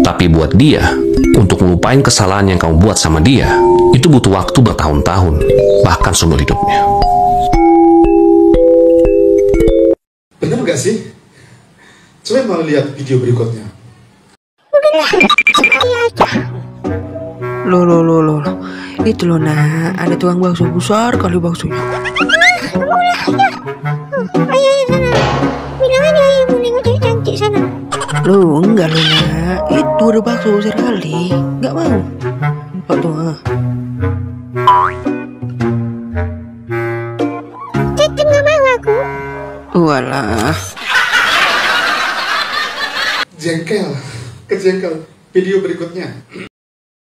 Tapi buat dia, untuk melupain kesalahan yang kamu buat sama dia, itu butuh waktu bertahun-tahun, bahkan seumur hidupnya. Benar nggak sih? Coba mau lihat video berikutnya. Loh. Itu loh nak, ada tukang bakso besar kali baksonya. Ayo sana, bilang aja ayo mau nengok cewek cantik sana. Loh enggak loh nak, itu ada bakso besar kali, nggak mau. Waktu Tetep nggak mau aku. walah. Kejengkel. Video berikutnya.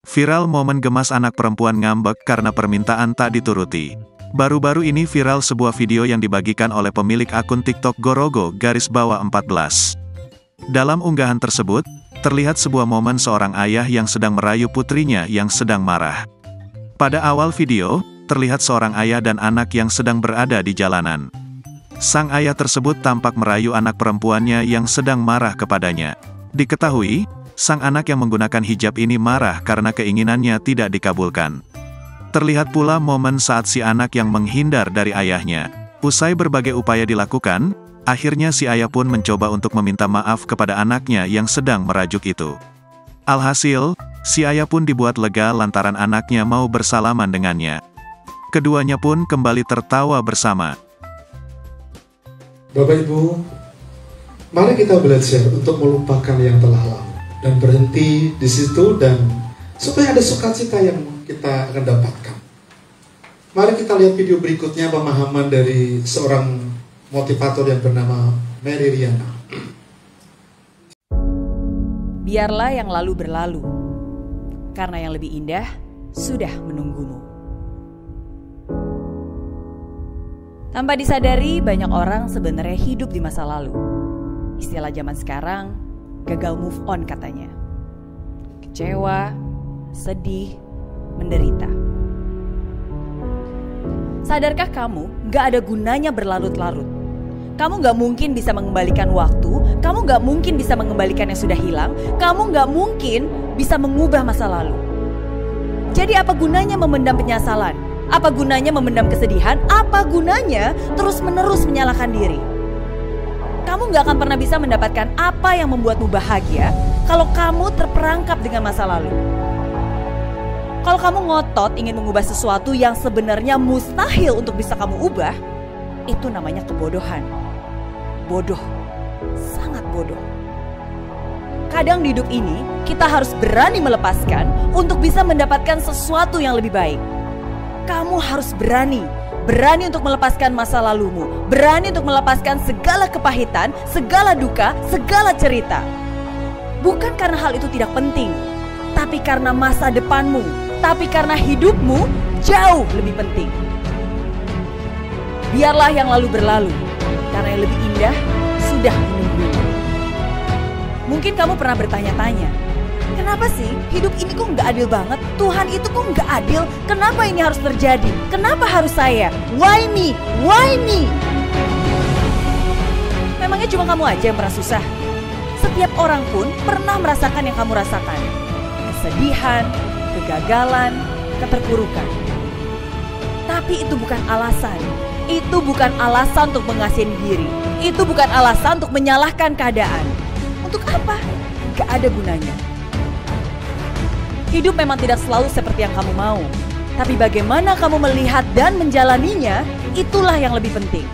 Viral momen gemas anak perempuan ngambek karena permintaan tak dituruti. Baru-baru ini viral sebuah video yang dibagikan oleh pemilik akun TikTok Gorogo_14. Dalam unggahan tersebut, terlihat sebuah momen seorang ayah yang sedang merayu putrinya yang sedang marah. Pada awal video, terlihat seorang ayah dan anak yang sedang berada di jalanan. Sang ayah tersebut tampak merayu anak perempuannya yang sedang marah kepadanya. Diketahui, sang anak yang menggunakan hijab ini marah karena keinginannya tidak dikabulkan. Terlihat pula momen saat si anak yang menghindar dari ayahnya. Usai berbagai upaya dilakukan, akhirnya si ayah pun mencoba untuk meminta maaf kepada anaknya yang sedang merajuk itu. Alhasil, si ayah pun dibuat lega lantaran anaknya mau bersalaman dengannya. Keduanya pun kembali tertawa bersama. Bapak Ibu, mari kita belajar untuk melupakan yang telah lalu dan berhenti di situ, dan supaya ada sukacita yang kita akan dapatkan. Mari kita lihat video berikutnya, pemahaman dari seorang motivator yang bernama Mary Riana. Biarlah yang lalu berlalu, karena yang lebih indah sudah menunggumu. Tanpa disadari, banyak orang sebenarnya hidup di masa lalu. Istilah zaman sekarang, gagal move on katanya. Kecewa, sedih, menderita. Sadarkah kamu gak ada gunanya berlarut-larut? Kamu gak mungkin bisa mengembalikan waktu, kamu gak mungkin bisa mengembalikan yang sudah hilang, kamu gak mungkin bisa mengubah masa lalu. Jadi apa gunanya memendam penyesalan? Apa gunanya memendam kesedihan? Apa gunanya terus-menerus menyalahkan diri? Kamu gak akan pernah bisa mendapatkan apa yang membuatmu bahagia kalau kamu terperangkap dengan masa lalu. Kalau kamu ngotot ingin mengubah sesuatu yang sebenarnya mustahil untuk bisa kamu ubah, itu namanya kebodohan. Bodoh, sangat bodoh. Kadang di hidup ini, kita harus berani melepaskan untuk bisa mendapatkan sesuatu yang lebih baik. Kamu harus berani untuk melepaskan masa lalumu, berani untuk melepaskan segala kepahitan, segala duka, segala cerita. Bukan karena hal itu tidak penting, tapi karena masa depanmu, tapi karena hidupmu jauh lebih penting. Biarlah yang lalu berlalu, karena yang lebih indah sudah menunggu. Mungkin kamu pernah bertanya-tanya, kenapa sih hidup ini kok nggak adil banget? Tuhan itu kok nggak adil? Kenapa ini harus terjadi? Kenapa harus saya? Why me? Why me? Memangnya cuma kamu aja yang pernah susah? Setiap orang pun pernah merasakan yang kamu rasakan. Kesedihan, kegagalan, keterpurukan. Tapi itu bukan alasan. Itu bukan alasan untuk mengasihani diri. Itu bukan alasan untuk menyalahkan keadaan. Untuk apa? Gak ada gunanya. Hidup memang tidak selalu seperti yang kamu mau. Tapi bagaimana kamu melihat dan menjalaninya, itulah yang lebih penting.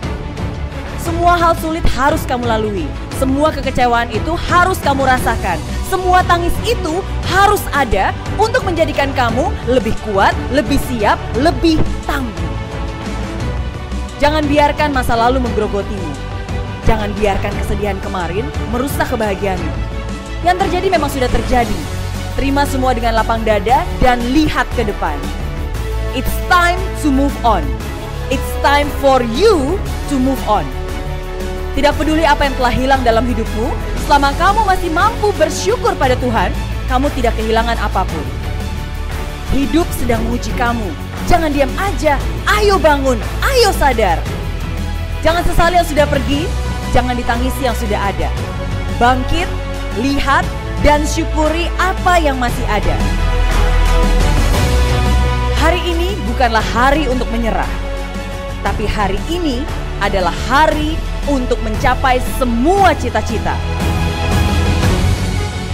Semua hal sulit harus kamu lalui. Semua kekecewaan itu harus kamu rasakan. Semua tangis itu harus ada untuk menjadikan kamu lebih kuat, lebih siap, lebih tangguh. Jangan biarkan masa lalu menggerogotimu. Jangan biarkan kesedihan kemarin merusak kebahagiaanmu. Yang terjadi memang sudah terjadi. Terima semua dengan lapang dada dan lihat ke depan. It's time to move on. It's time for you to move on. Tidak peduli apa yang telah hilang dalam hidupmu, selama kamu masih mampu bersyukur pada Tuhan, kamu tidak kehilangan apapun. Hidup sedang menguji kamu. Jangan diam aja. Ayo bangun, ayo sadar. Jangan sesali yang sudah pergi, jangan ditangisi yang sudah ada. Bangkit, lihat, dan syukuri apa yang masih ada. Hari ini bukanlah hari untuk menyerah, tapi hari ini adalah hari untuk mencapai semua cita-cita.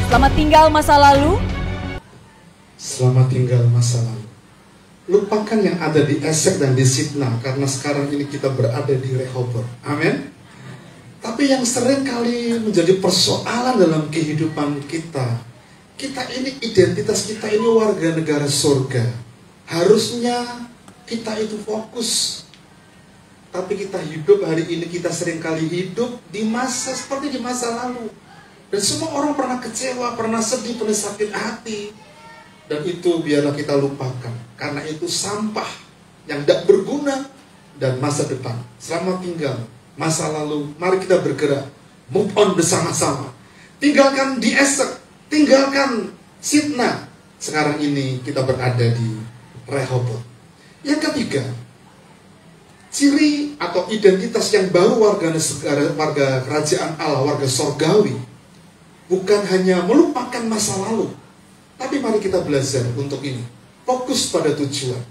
Selamat tinggal masa lalu. Selamat tinggal masa lalu. Lupakan yang ada di Esek dan di Sitna, karena sekarang ini kita berada di Rehoboth. Amin. Tapi yang sering kali menjadi persoalan dalam kehidupan kita ini identitas kita ini warga negara surga. Harusnya kita itu fokus. Tapi kita hidup hari ini, kita sering kali hidup di masa seperti di masa lalu. Dan semua orang pernah kecewa, pernah sedih, pernah sakit hati. Dan itu biarlah kita lupakan. Karena itu sampah yang tidak berguna dan masa depan. Selamat tinggal masa lalu. Mari kita bergerak, move on bersama-sama. Tinggalkan di Esek, tinggalkan Sitna. Sekarang ini kita berada di Rehoboth. Yang ketiga, ciri atau identitas yang baru warga kerajaan Allah, warga sorgawi, bukan hanya melupakan masa lalu, tapi mari kita belajar untuk ini. Fokus pada tujuan.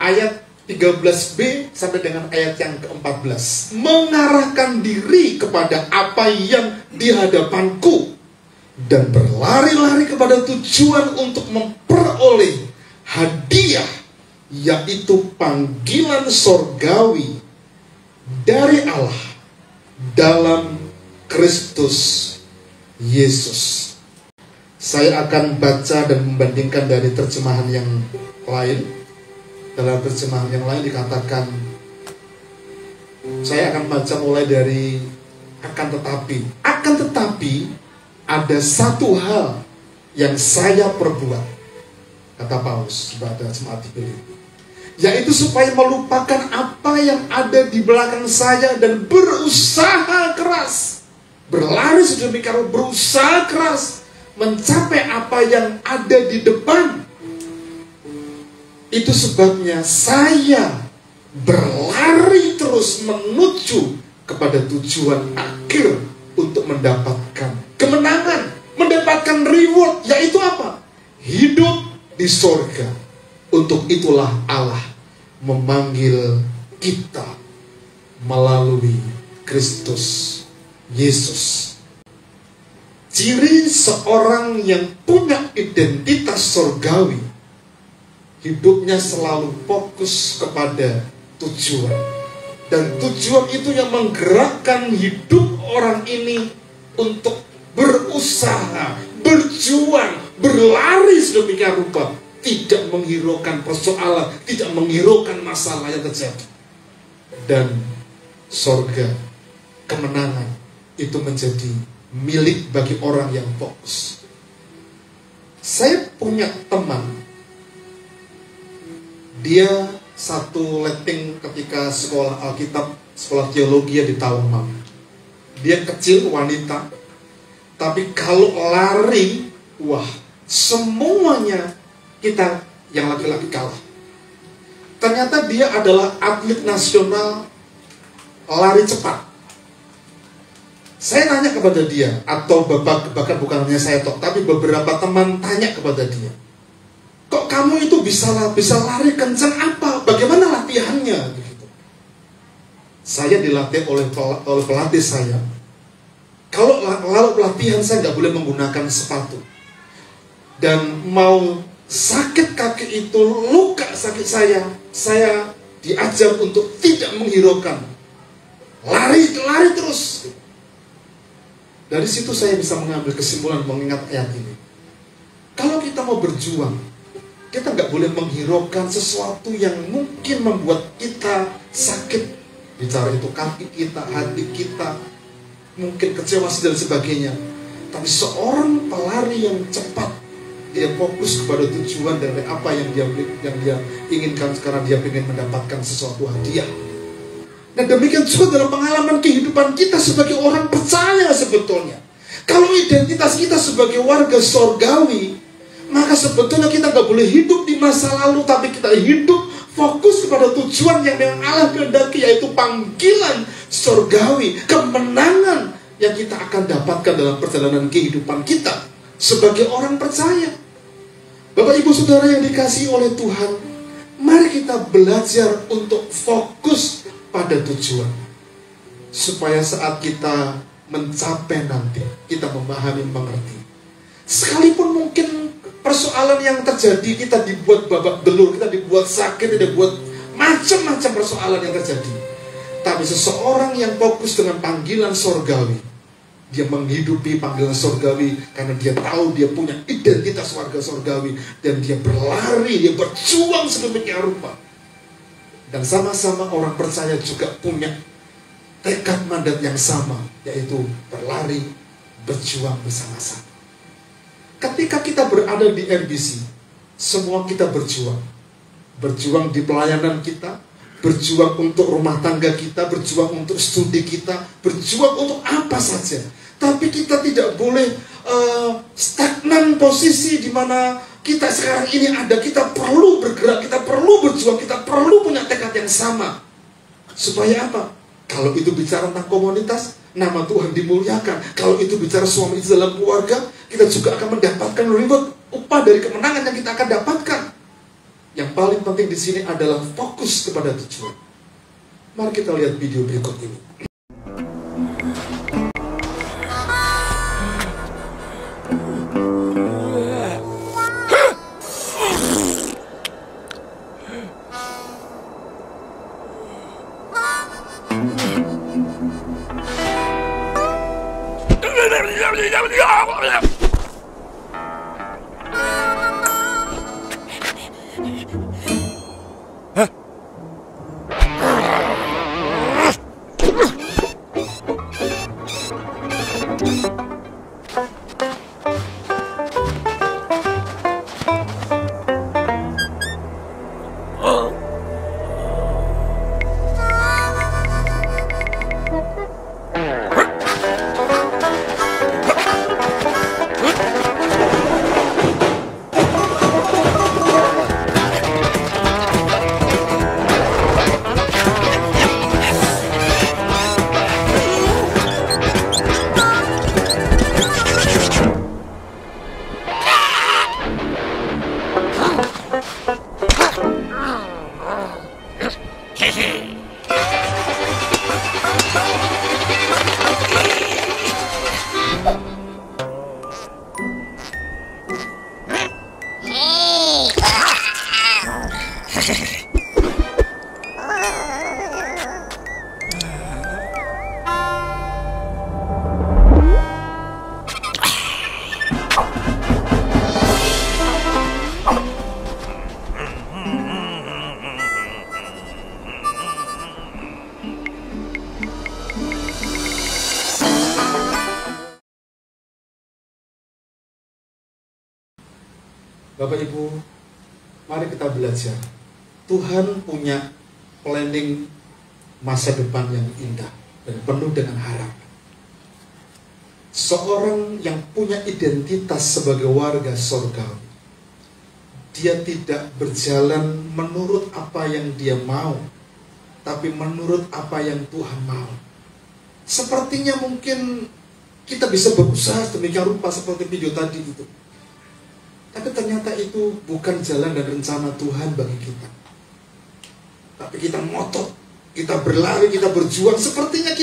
Ayat 13b sampai dengan ayat yang ke-14. Mengarahkan diri kepada apa yang di hadapanku dan berlari-lari kepada tujuan untuk memperoleh hadiah, yaitu panggilan sorgawi dari Allah dalam Kristus Yesus. Saya akan baca dan membandingkan dari terjemahan yang lain. Dalam terjemahan yang lain dikatakan, saya akan baca mulai dari akan tetapi ada satu hal yang saya perbuat, kata Paulus kepada jemaat di Filipi, yaitu supaya melupakan apa yang ada di belakang saya dan berusaha keras, berlari sedemikian rupa, berusaha keras mencapai apa yang ada di depan. Itu sebabnya saya berlari terus menuju kepada tujuan akhir untuk mendapatkan kemenangan, mendapatkan reward, yaitu apa? Hidup di sorga. Untuk itulah Allah memanggil kita melalui Kristus Yesus. Ciri seorang yang punya identitas sorgawi, hidupnya selalu fokus kepada tujuan. Dan tujuan itu yang menggerakkan hidup orang ini untuk berusaha, berjuang, berlari sedemikian rupa, tidak menghiraukan persoalan, tidak menghiraukan masalah yang terjadi. Dan sorga, kemenangan itu menjadi milik bagi orang yang fokus. Saya punya teman, dia satu letting ketika sekolah Alkitab, sekolah teologi di Tawangmangu. Dia kecil, wanita, tapi kalau lari, wah, semuanya kita yang laki-laki kalah. Ternyata dia adalah atlet nasional lari cepat. Saya tanya kepada dia, atau bahkan bukan hanya saya tapi beberapa teman tanya kepada dia, kok kamu itu bisa lari kencang apa? Bagaimana latihannya? Begitu. Saya dilatih oleh pelatih saya. Kalau pelatihan saya nggak boleh menggunakan sepatu. Dan mau sakit kaki itu, luka sakit saya diajar untuk tidak menghiraukan. Lari terus. Dari situ saya bisa mengambil kesimpulan mengingat ayat ini. Kalau kita mau berjuang, kita nggak boleh menghiraukan sesuatu yang mungkin membuat kita sakit, bicara itu kaki kita, hati kita, mungkin kecewa dan sebagainya. Tapi seorang pelari yang cepat, dia fokus kepada tujuan dari apa yang dia inginkan, karena dia ingin mendapatkan sesuatu hadiah. Dan demikian juga dalam pengalaman kehidupan kita sebagai orang percaya sebetulnya. Kalau identitas kita sebagai warga sorgawi, maka sebetulnya kita gak boleh hidup di masa lalu, tapi kita hidup fokus kepada tujuan yang memang Allah kehendaki, yaitu panggilan sorgawi, kemenangan yang kita akan dapatkan dalam perjalanan kehidupan kita sebagai orang percaya. Bapak Ibu Saudara yang dikasihi oleh Tuhan, mari kita belajar untuk fokus pada tujuan, supaya saat kita mencapai nanti, kita memahami, mengerti. Sekalipun mungkin persoalan yang terjadi, kita dibuat babak belur, kita dibuat sakit, kita dibuat macam-macam persoalan yang terjadi. Tapi seseorang yang fokus dengan panggilan sorgawi, dia menghidupi panggilan sorgawi karena dia tahu dia punya identitas warga sorgawi, dan dia berlari, dia berjuang sedemikian rupa. Dan sama-sama orang percaya juga punya tekad mandat yang sama, yaitu berlari, berjuang bersama-sama. Ketika kita berada di RBC, semua kita berjuang. Berjuang di pelayanan kita, berjuang untuk rumah tangga kita, berjuang untuk studi kita, berjuang untuk apa saja. Tapi kita tidak boleh stagnan posisi di mana kita sekarang ini ada. Kita perlu bergerak, kita perlu berjuang, kita perlu punya tekad yang sama. Supaya apa? Kalau itu bicara tentang komunitas, nama Tuhan dimuliakan. Kalau itu bicara suami istri dalam keluarga, kita juga akan mendapatkan reward, upah dari kemenangan yang kita akan dapatkan. Yang paling penting di sini adalah fokus kepada tujuan. Mari kita lihat video berikut ini. Bapak Ibu, mari kita belajar. Tuhan punya planning masa depan yang indah dan penuh dengan harapan. Seorang yang punya identitas sebagai warga sorgawi, dia tidak berjalan menurut apa yang dia mau, tapi menurut apa yang Tuhan mau. Sepertinya mungkin kita bisa berusaha sedemikian rupa seperti video tadi itu, tapi ternyata itu bukan jalan dan rencana Tuhan bagi kita. Tapi kita ngotot, kita berlari, kita berjuang, sepertinya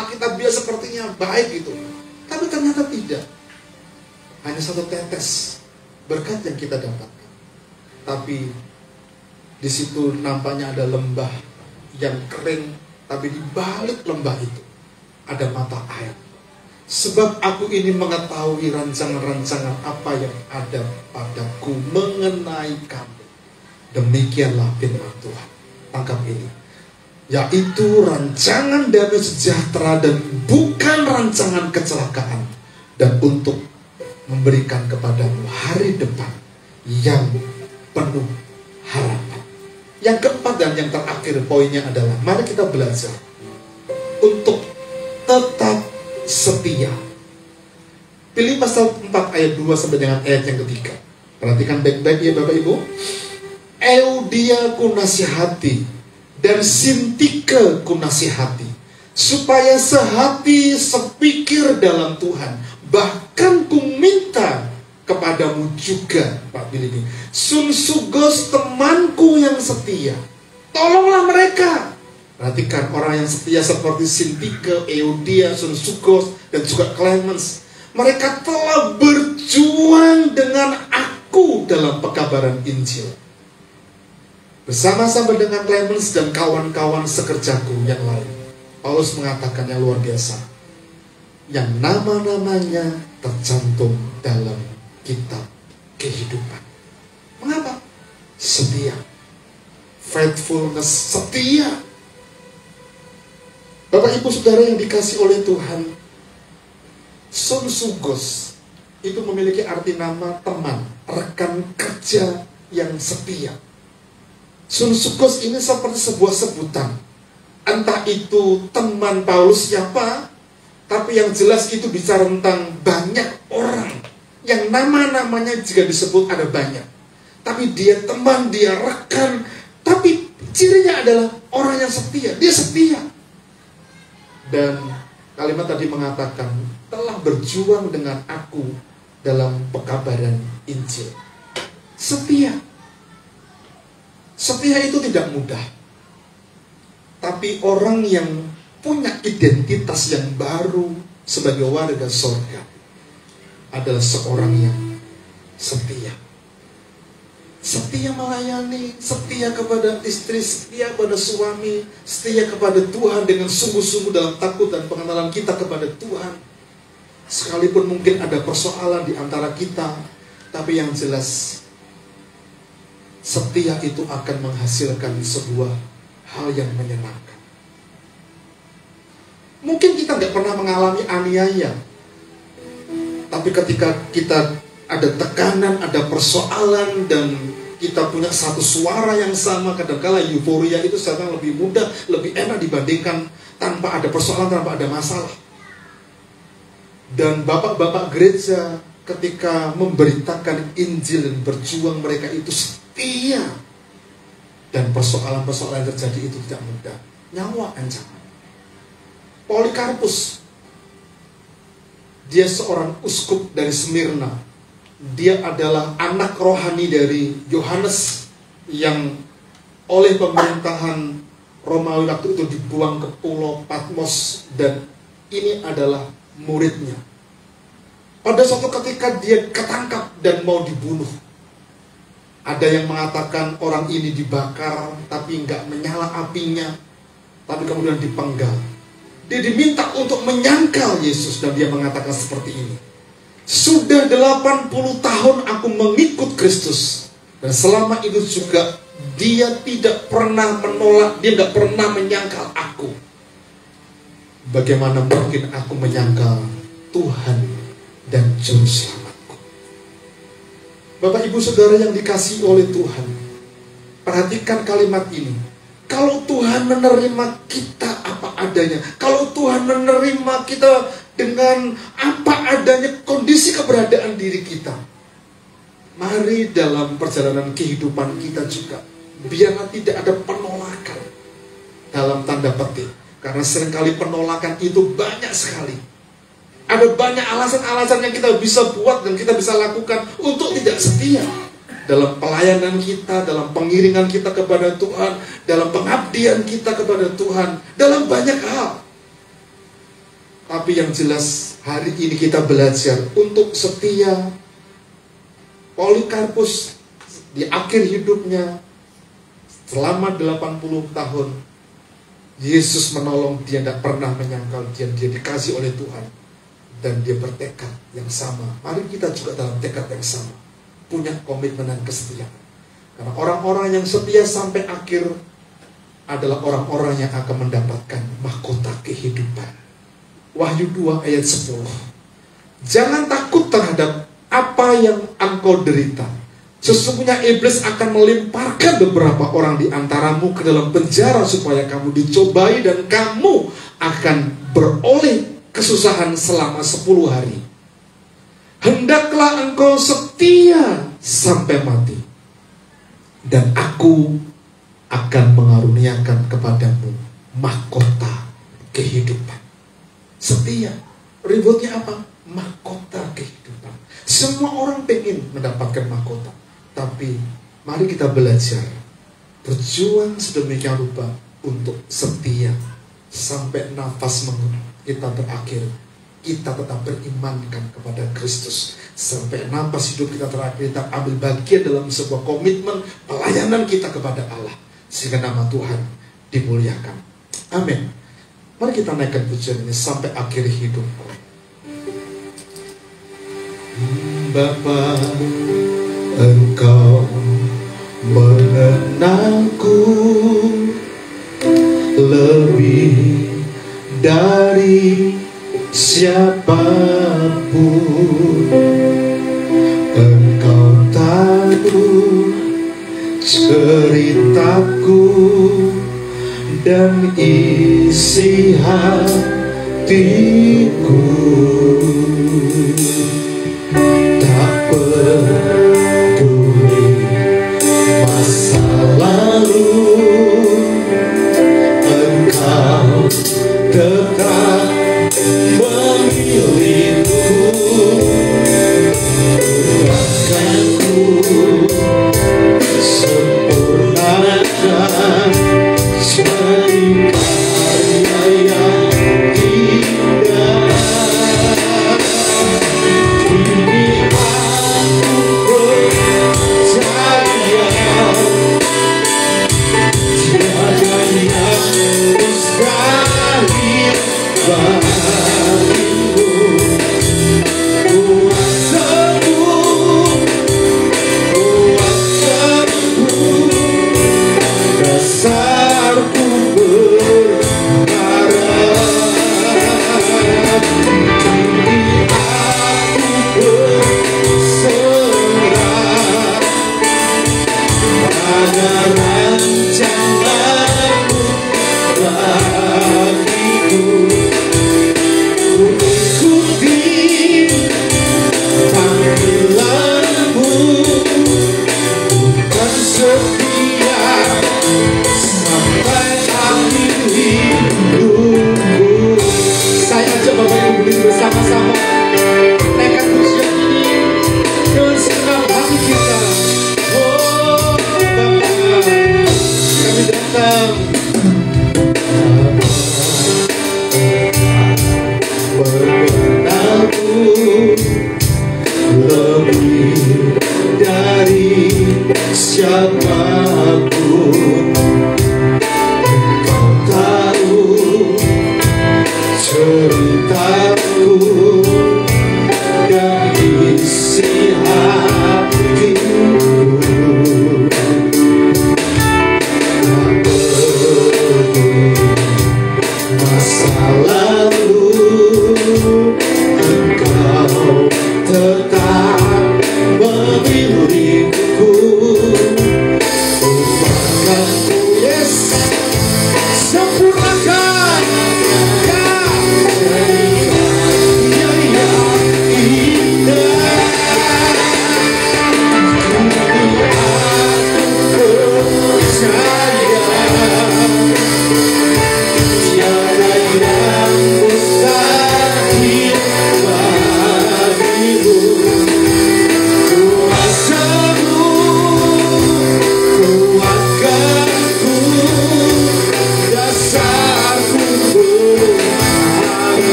Alkitabiah sepertinya baik gitu. Tapi ternyata tidak. Hanya satu tetes berkat yang kita dapatkan. Tapi di situ nampaknya ada lembah yang kering, tapi di balik lembah itu ada mata air. Sebab aku ini mengetahui rancangan-rancangan apa yang ada padaku mengenai kamu. Demikianlah firman Tuhan. tangkap ini, yaitu rancangan damai sejahtera dan bukan rancangan kecelakaan, dan untuk memberikan kepadamu hari depan yang penuh harapan. Yang keempat dan yang terakhir poinnya adalah, mari kita belajar untuk tetap setia. Pilih pasal 4 ayat 2 sampai dengan ayat yang ketiga. Perhatikan baik-baik ya Bapak Ibu. Eudia ku nasihati dan Sintike ku nasihati, supaya sehati sepikir dalam Tuhan. Bahkan ku minta kepadamu juga, Pak Billy, Sunsugos temanku yang setia, tolonglah mereka. Perhatikan orang yang setia seperti Sintike, Eudia, Sunsugos, dan juga Clemens. Mereka telah berjuang dengan aku dalam pekabaran Injil. Bersama-sama dengan Clemens dan kawan-kawan sekerjaku yang lain. Paulus mengatakan yang luar biasa, yang nama-namanya tercantum dalam kitab kehidupan. Mengapa? Setia. Faithfulness, setia. Bapak Ibu Saudara yang dikasih oleh Tuhan, Sunsugos itu memiliki arti nama teman, rekan kerja yang setia. Sunsugos ini seperti sebuah sebutan. Entah itu teman Paulus siapa, tapi yang jelas itu bicara tentang banyak orang yang nama-namanya jika disebut ada banyak. Tapi dia teman, dia rekan, tapi cirinya adalah orang yang setia. Dia setia. Dan kalimat tadi mengatakan, telah berjuang dengan aku dalam pekabaran Injil. Setia. Setia itu tidak mudah. Tapi orang yang punya identitas yang baru sebagai warga surga adalah seorang yang setia. Setia melayani, setia kepada istri, setia kepada suami, setia kepada Tuhan dengan sungguh-sungguh dalam takut dan pengenalan kita kepada Tuhan. Sekalipun mungkin ada persoalan di antara kita, tapi yang jelas setia itu akan menghasilkan sebuah hal yang menyenangkan. Mungkin kita nggak pernah mengalami aniaya, tapi ketika kita ada tekanan, ada persoalan, dan kita punya satu suara yang sama, kadang-kala euforia itu sekarang lebih mudah, lebih enak dibandingkan tanpa ada persoalan, tanpa ada masalah. Dan bapak-bapak gereja ketika memberitakan Injil dan berjuang, mereka itu setia. Dan persoalan-persoalan yang terjadi itu tidak mudah. Nyawa ancaman. Polikarpus, dia seorang uskup dari Smyrna. Dia adalah anak rohani dari Yohanes yang oleh pemerintahan Romawi waktu itu dibuang ke pulau Patmos, dan ini adalah muridnya. Pada suatu ketika dia ketangkap dan mau dibunuh. Ada yang mengatakan orang ini dibakar tapi nggak menyala apinya, tapi kemudian dipenggal. Dia diminta untuk menyangkal Yesus, dan dia mengatakan seperti ini, sudah 80 tahun aku mengikut Kristus, dan selama itu juga dia tidak pernah menolak, dia nggak pernah menyangkal aku. Bagaimana mungkin aku menyangkal Tuhan dan Juru Selamatku? Bapak Ibu Saudara yang dikasihi oleh Tuhan, perhatikan kalimat ini. Kalau Tuhan menerima kita apa adanya, kalau Tuhan menerima kita dengan apa adanya kondisi keberadaan diri kita, mari dalam perjalanan kehidupan kita juga, biarlah tidak ada penolakan dalam tanda petik. Karena seringkali penolakan itu banyak sekali. Ada banyak alasan-alasan yang kita bisa buat dan kita bisa lakukan untuk tidak setia dalam pelayanan kita, dalam pengiringan kita kepada Tuhan, dalam pengabdian kita kepada Tuhan, dalam banyak hal. Tapi yang jelas hari ini kita belajar untuk setia. Polikarpus di akhir hidupnya selama 80 tahun Yesus menolong dia, tidak pernah menyangkal dia dikasih oleh Tuhan, dan dia bertekad yang sama. Mari kita juga dalam tekad yang sama, punya komitmen dan kesetiaan. Karena orang-orang yang setia sampai akhir adalah orang-orang yang akan mendapatkan mahkota kehidupan. Wahyu 2 ayat 10. Jangan takut terhadap apa yang engkau derita. Sesungguhnya iblis akan melemparkan beberapa orang di antaramu ke dalam penjara supaya kamu dicobai dan kamu akan beroleh kesusahan selama 10 hari. Hendaklah engkau setia sampai mati, dan aku akan mengaruniakan kepadamu mahkota kehidupan. Setia, ributnya apa? Mahkota kehidupan. Semua orang pengen mendapatkan mahkota, tapi mari kita belajar berjuang sedemikian rupa untuk setia sampai nafas kita terakhir. Kita tetap berimankan kepada Kristus sampai nafas hidup kita terakhir. Kita ambil bagian dalam sebuah komitmen pelayanan kita kepada Allah, sehingga nama Tuhan dimuliakan. Amin. Mari kita naikkan pujian ini sampai akhir hidup. Bapa, Engkau mengenalku lebih dari siapapun. Engkau tahu ceritaku dan isi hatiku. Tak peduli masa lalu, Engkau tetap memilihku. Bahkan ku sempurnakan jadi karya yang indah. Kini aku percaya tiada yang mustahil bagimu. Kuasamu, dasarku berharap. Kini aku berserah pada rancanganmu bagiku. Ku ikuti panggilanmu, bukan setia sampai akhir hidupku. Saya ajak Bapak Ibu berdiri bersama-sama, naikkan pujian ini dengan segenap hati kita. Oh Bapa, kami datang. Mengenalku lebih dari siapapun. Engkau tahu ceritaku dan isi hatiku. Tak peduli masa lalu, Engkau tetap memilihku. Ubahkanku, yes, sempurnakan karya yang indah. Kini aku percaya tiada yang mustahil bagimu.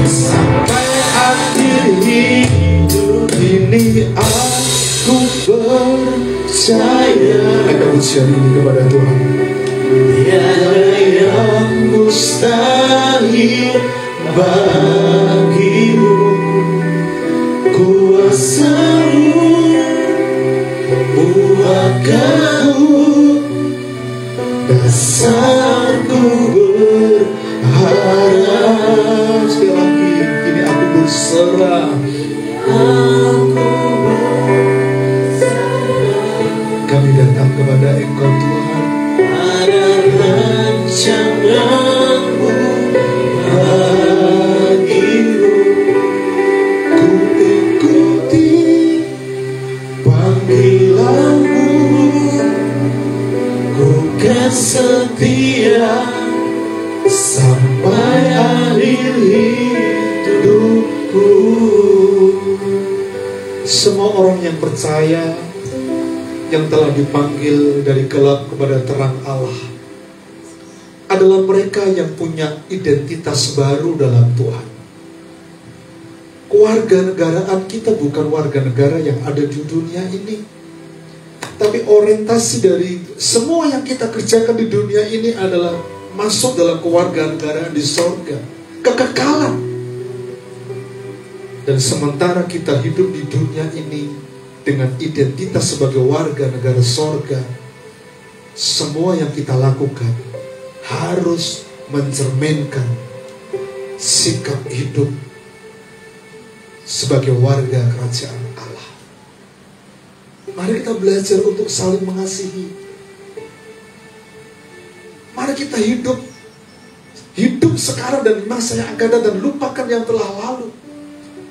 sampai akhir hidup ini aku percaya. Mereka ujian ini kepada Tuhan. Tiada yang mustahil bagimu, kuasa-Mu buatkanku dasarku berharap. Sekali lagi, kini aku berserah. Kami datang kepada Engkau Tuhan. Ada rancangan-Mu bagiku, ku ikuti panggilan-Mu, ku kan setia sampai akhir hidupku. Semua orang yang percaya, yang telah dipanggil dari gelap kepada terang Allah, adalah mereka yang punya identitas baru dalam Tuhan. Kewarganegaraan kita bukan warga negara yang ada di dunia ini, tapi orientasi dari semua yang kita kerjakan di dunia ini adalah masuk dalam kewarganegaraan di sorga, kekekalan. Dan sementara kita hidup di dunia ini dengan identitas sebagai warga negara sorga, semua yang kita lakukan harus mencerminkan sikap hidup sebagai warga kerajaan Allah. Mari kita belajar untuk saling mengasihi. Mari kita hidup sekarang dan masa yang akan datang, dan lupakan yang telah lalu.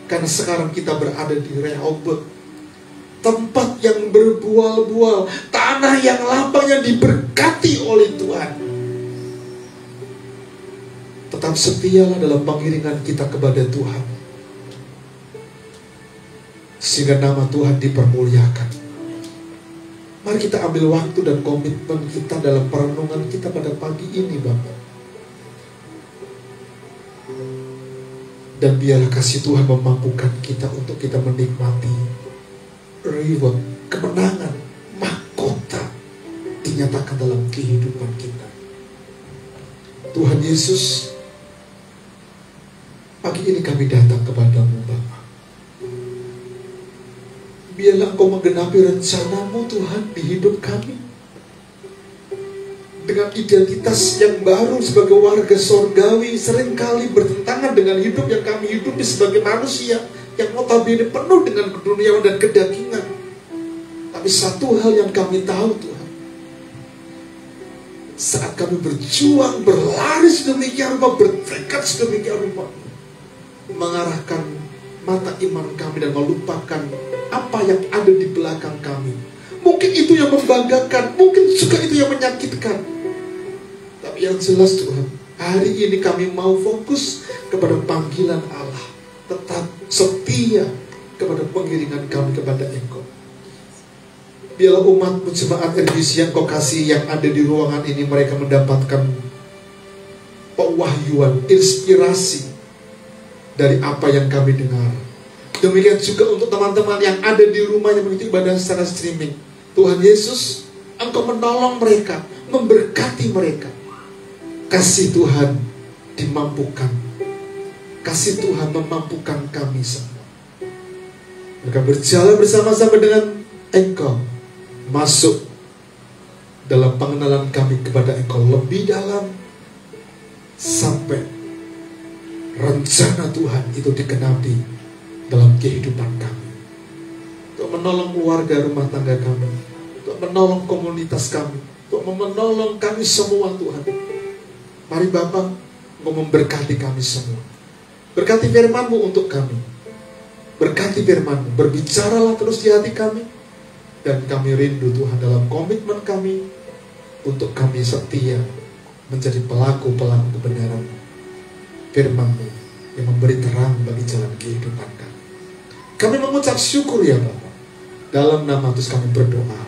Karena sekarang kita berada di Rehoboth, tempat yang berbual-bual, tanah yang lapang yang diberkati oleh Tuhan. Tetap setialah dalam pengiringan kita kepada Tuhan, sehingga nama Tuhan dipermuliakan. Mari kita ambil waktu dan komitmen kita dalam perenungan kita pada pagi ini, Bapak. Dan biarlah kasih Tuhan memampukan kita untuk kita menikmati reward, kemenangan, mahkota dinyatakan dalam kehidupan kita. Tuhan Yesus, pagi ini kami datang kepadamu, Bapa. Biarlah Engkau menggenapi rencana-Mu, Tuhan, di hidup kami. Dengan identitas yang baru sebagai warga sorgawi, seringkali bertentangan dengan hidup yang kami hidupi sebagai manusia yang notabene penuh dengan keduniawan dan kedagingan. Tapi satu hal yang kami tahu, Tuhan, saat kami berjuang, berlari sedemikian rupa, bertekad sedemikian rupa, mengarahkan mata iman kami dan melupakan apa yang ada di belakang kami. Mungkin itu yang membanggakan, mungkin juga itu yang menyakitkan. Tapi yang jelas, Tuhan, hari ini kami mau fokus kepada panggilan Allah, tetap setia kepada pengiringan kami kepada Engkau. Biarlah umat jemaat RBC yang Kau kasih yang ada di ruangan ini, mereka mendapatkan pewahyuan, inspirasi dari apa yang kami dengar. Demikian juga untuk teman-teman yang ada di rumah yang mengikuti ibadah secara streaming. Tuhan Yesus, Engkau menolong mereka, memberkati mereka. Kasih Tuhan dimampukan. Kasih Tuhan memampukan kami semua. Mereka berjalan bersama-sama dengan Engkau, masuk dalam pengenalan kami kepada Engkau lebih dalam, sampai rencana Tuhan itu digenapi dalam kehidupan kami. Untuk menolong keluarga rumah tangga kami, untuk menolong komunitas kami, untuk menolong kami semua, Tuhan. Mari Bapa, Engkau memberkati kami semua. Berkati firman-Mu untuk kami. Berkati firman-Mu, berbicaralah terus di hati kami. Dan kami rindu, Tuhan, dalam komitmen kami untuk kami setia menjadi pelaku-pelaku kebenaran firman-Mu yang memberi terang bagi jalan kehidupan kami. Kami mengucap syukur, ya Bapa. Dalam nama Yesus kami berdoa.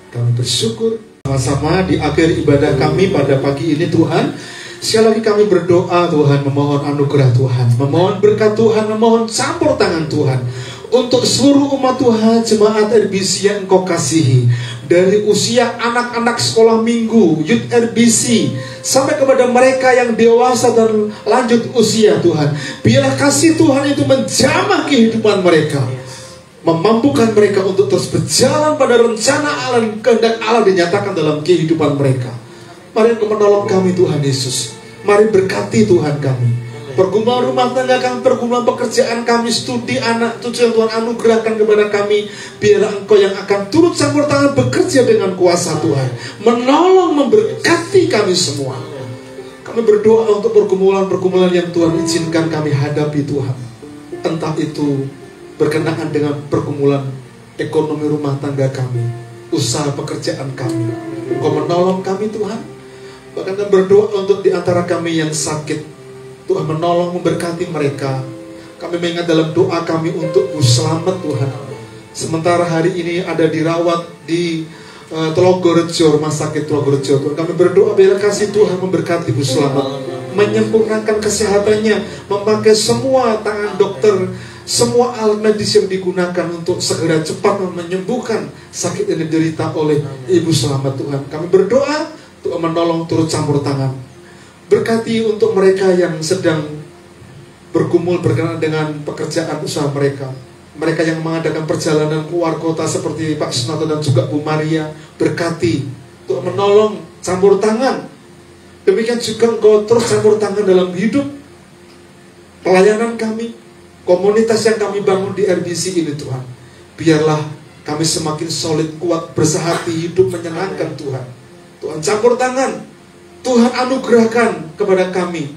Kami bersyukur sama-sama di akhir ibadah kami pada pagi ini, Tuhan. Sekali lagi kami berdoa Tuhan, memohon anugerah Tuhan, memohon berkat Tuhan, memohon campur tangan Tuhan untuk seluruh umat Tuhan, jemaat RBC yang Engkau kasihi, dari usia anak-anak sekolah minggu, youth RBC, sampai kepada mereka yang dewasa dan lanjut usia Tuhan. Biarlah kasih Tuhan itu menjamah kehidupan mereka, memampukan mereka untuk terus berjalan pada rencana Allah dan kehendak Allah dinyatakan dalam kehidupan mereka. Mari Engkau menolong kami Tuhan Yesus. Mari berkati Tuhan kami. Pergumulan rumah tangga kami, pergumulan pekerjaan kami, studi anak cucu yang Tuhan anugerahkan kepada kami. Biarlah Engkau yang akan turut campur tangan bekerja dengan kuasa Tuhan, menolong, memberkati kami semua. Kami berdoa untuk pergumulan-pergumulan yang Tuhan izinkan kami hadapi Tuhan. Entah itu berkenaan dengan pergumulan ekonomi rumah tangga kami, usaha pekerjaan kami. Engkau menolong kami Tuhan. Bahkan kami berdoa untuk di antara kami yang sakit, Tuhan menolong, memberkati mereka. Kami mengingat dalam doa kami untuk Bu Slamet Tuhan. Sementara hari ini ada dirawat di Telogorejo, rumah sakit Telogorejo Tuhan. Kami berdoa biar kasih Tuhan memberkati Bu Slamet, menyempurnakan kesehatannya, memakai semua tangan dokter, semua alat medis yang digunakan untuk segera cepat menyembuhkan sakit yang diderita oleh Ibu Slamet Tuhan. Kami berdoa Tuhan menolong, turut campur tangan. Berkati untuk mereka yang sedang bergumul berkenaan dengan pekerjaan usaha mereka. Mereka yang mengadakan perjalanan keluar kota seperti Pak Sunato dan juga Bu Maria. Berkati, Tuhan menolong, campur tangan. Demikian juga Engkau terus campur tangan dalam hidup pelayanan kami, komunitas yang kami bangun di RBC ini Tuhan. Biarlah kami semakin solid, kuat, bersehati, hidup menyenangkan Tuhan. Tuhan campur tangan, Tuhan anugerahkan kepada kami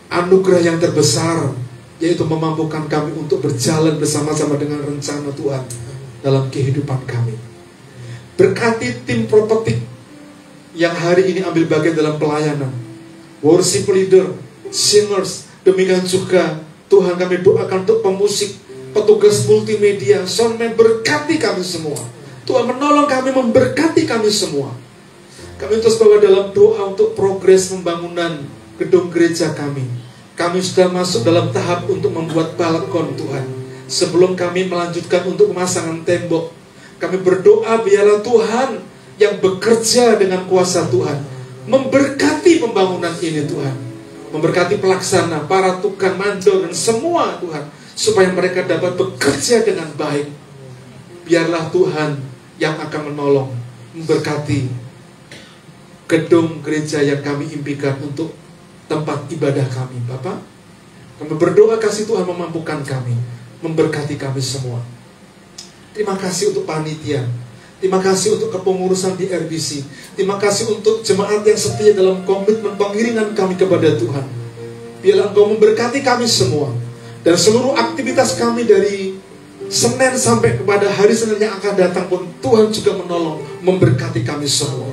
anugerah yang terbesar, yaitu memampukan kami untuk berjalan bersama-sama dengan rencana Tuhan dalam kehidupan kami. Berkati tim prophetic yang hari ini ambil bagian dalam pelayanan, worship leader, singers, demikian juga Tuhan kami doakan untuk pemusik, petugas multimedia, soundman. Berkati kami semua. Tuhan menolong kami, memberkati kami semua. Kami terus bawa dalam doa untuk progres pembangunan gedung gereja kami. Kami sudah masuk dalam tahap untuk membuat balkon Tuhan. Sebelum kami melanjutkan untuk pemasangan tembok, kami berdoa biarlah Tuhan yang bekerja dengan kuasa Tuhan memberkati pembangunan ini Tuhan. Memberkati pelaksana, para tukang mandor dan semua Tuhan, supaya mereka dapat bekerja dengan baik. Biarlah Tuhan yang akan menolong, memberkati gedung gereja yang kami impikan untuk tempat ibadah kami. Bapak, kami berdoa kasih Tuhan memampukan kami, memberkati kami semua. Terima kasih untuk panitia, terima kasih untuk kepengurusan di RBC, terima kasih untuk jemaat yang setia dalam komitmen pengiringan kami kepada Tuhan. Biarlah Engkau memberkati kami semua, dan seluruh aktivitas kami dari Senin sampai kepada hari Senin yang akan datang pun Tuhan juga menolong, memberkati kami semua.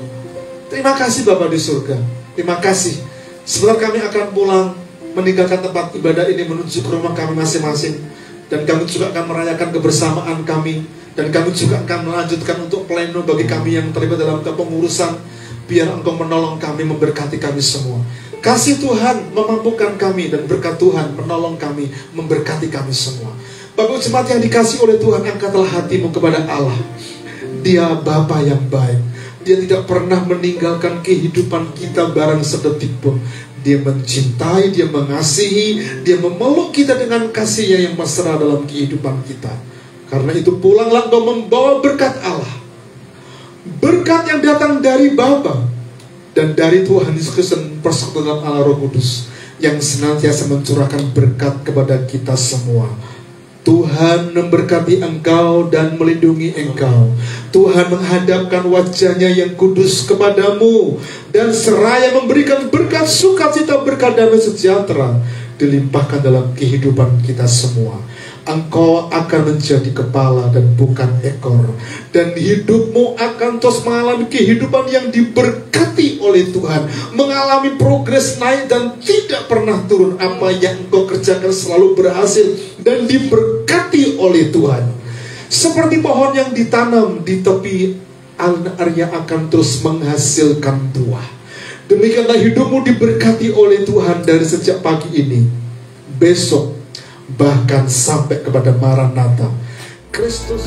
Terima kasih Bapa di surga. Terima kasih. Sebentar kami akan pulang, meninggalkan tempat ibadah ini menuju ke rumah kami masing-masing. Dan kami juga akan merayakan kebersamaan kami. Dan kami juga akan melanjutkan untuk pleno bagi kami yang terlibat dalam kepengurusan. Biar Engkau menolong kami, memberkati kami semua. Kasih Tuhan memampukan kami, dan berkat Tuhan menolong kami, memberkati kami semua. Bapak jemaat yang dikasih oleh Tuhan, angkatlah hatimu kepada Allah. Dia Bapa yang baik. Dia tidak pernah meninggalkan kehidupan kita barang sedetik pun. Dia mencintai, Dia mengasihi, Dia memeluk kita dengan kasih-Nya yang mesra dalam kehidupan kita. Karena itu pulanglah engkau membawa berkat Allah. Berkat yang datang dari Bapa dan dari Tuhan Yesus Kristus dan persekutuan Allah Roh Kudus yang senantiasa mencurahkan berkat kepada kita semua. Tuhan memberkati engkau dan melindungi engkau. Tuhan menghadapkan wajah-Nya yang kudus kepadamu dan seraya memberikan berkat sukacita, berkat damai sejahtera dilimpahkan dalam kehidupan kita semua. Engkau akan menjadi kepala dan bukan ekor, dan hidupmu akan terus mengalami kehidupan yang diberkati oleh Tuhan, mengalami progres naik dan tidak pernah turun. Apa yang engkau kerjakan selalu berhasil dan diberkati oleh Tuhan. Seperti pohon yang ditanam di tepi air yang akan terus menghasilkan buah. Demikianlah hidupmu diberkati oleh Tuhan dari sejak pagi ini, besok, bahkan sampai kepada Maranatha. Kristus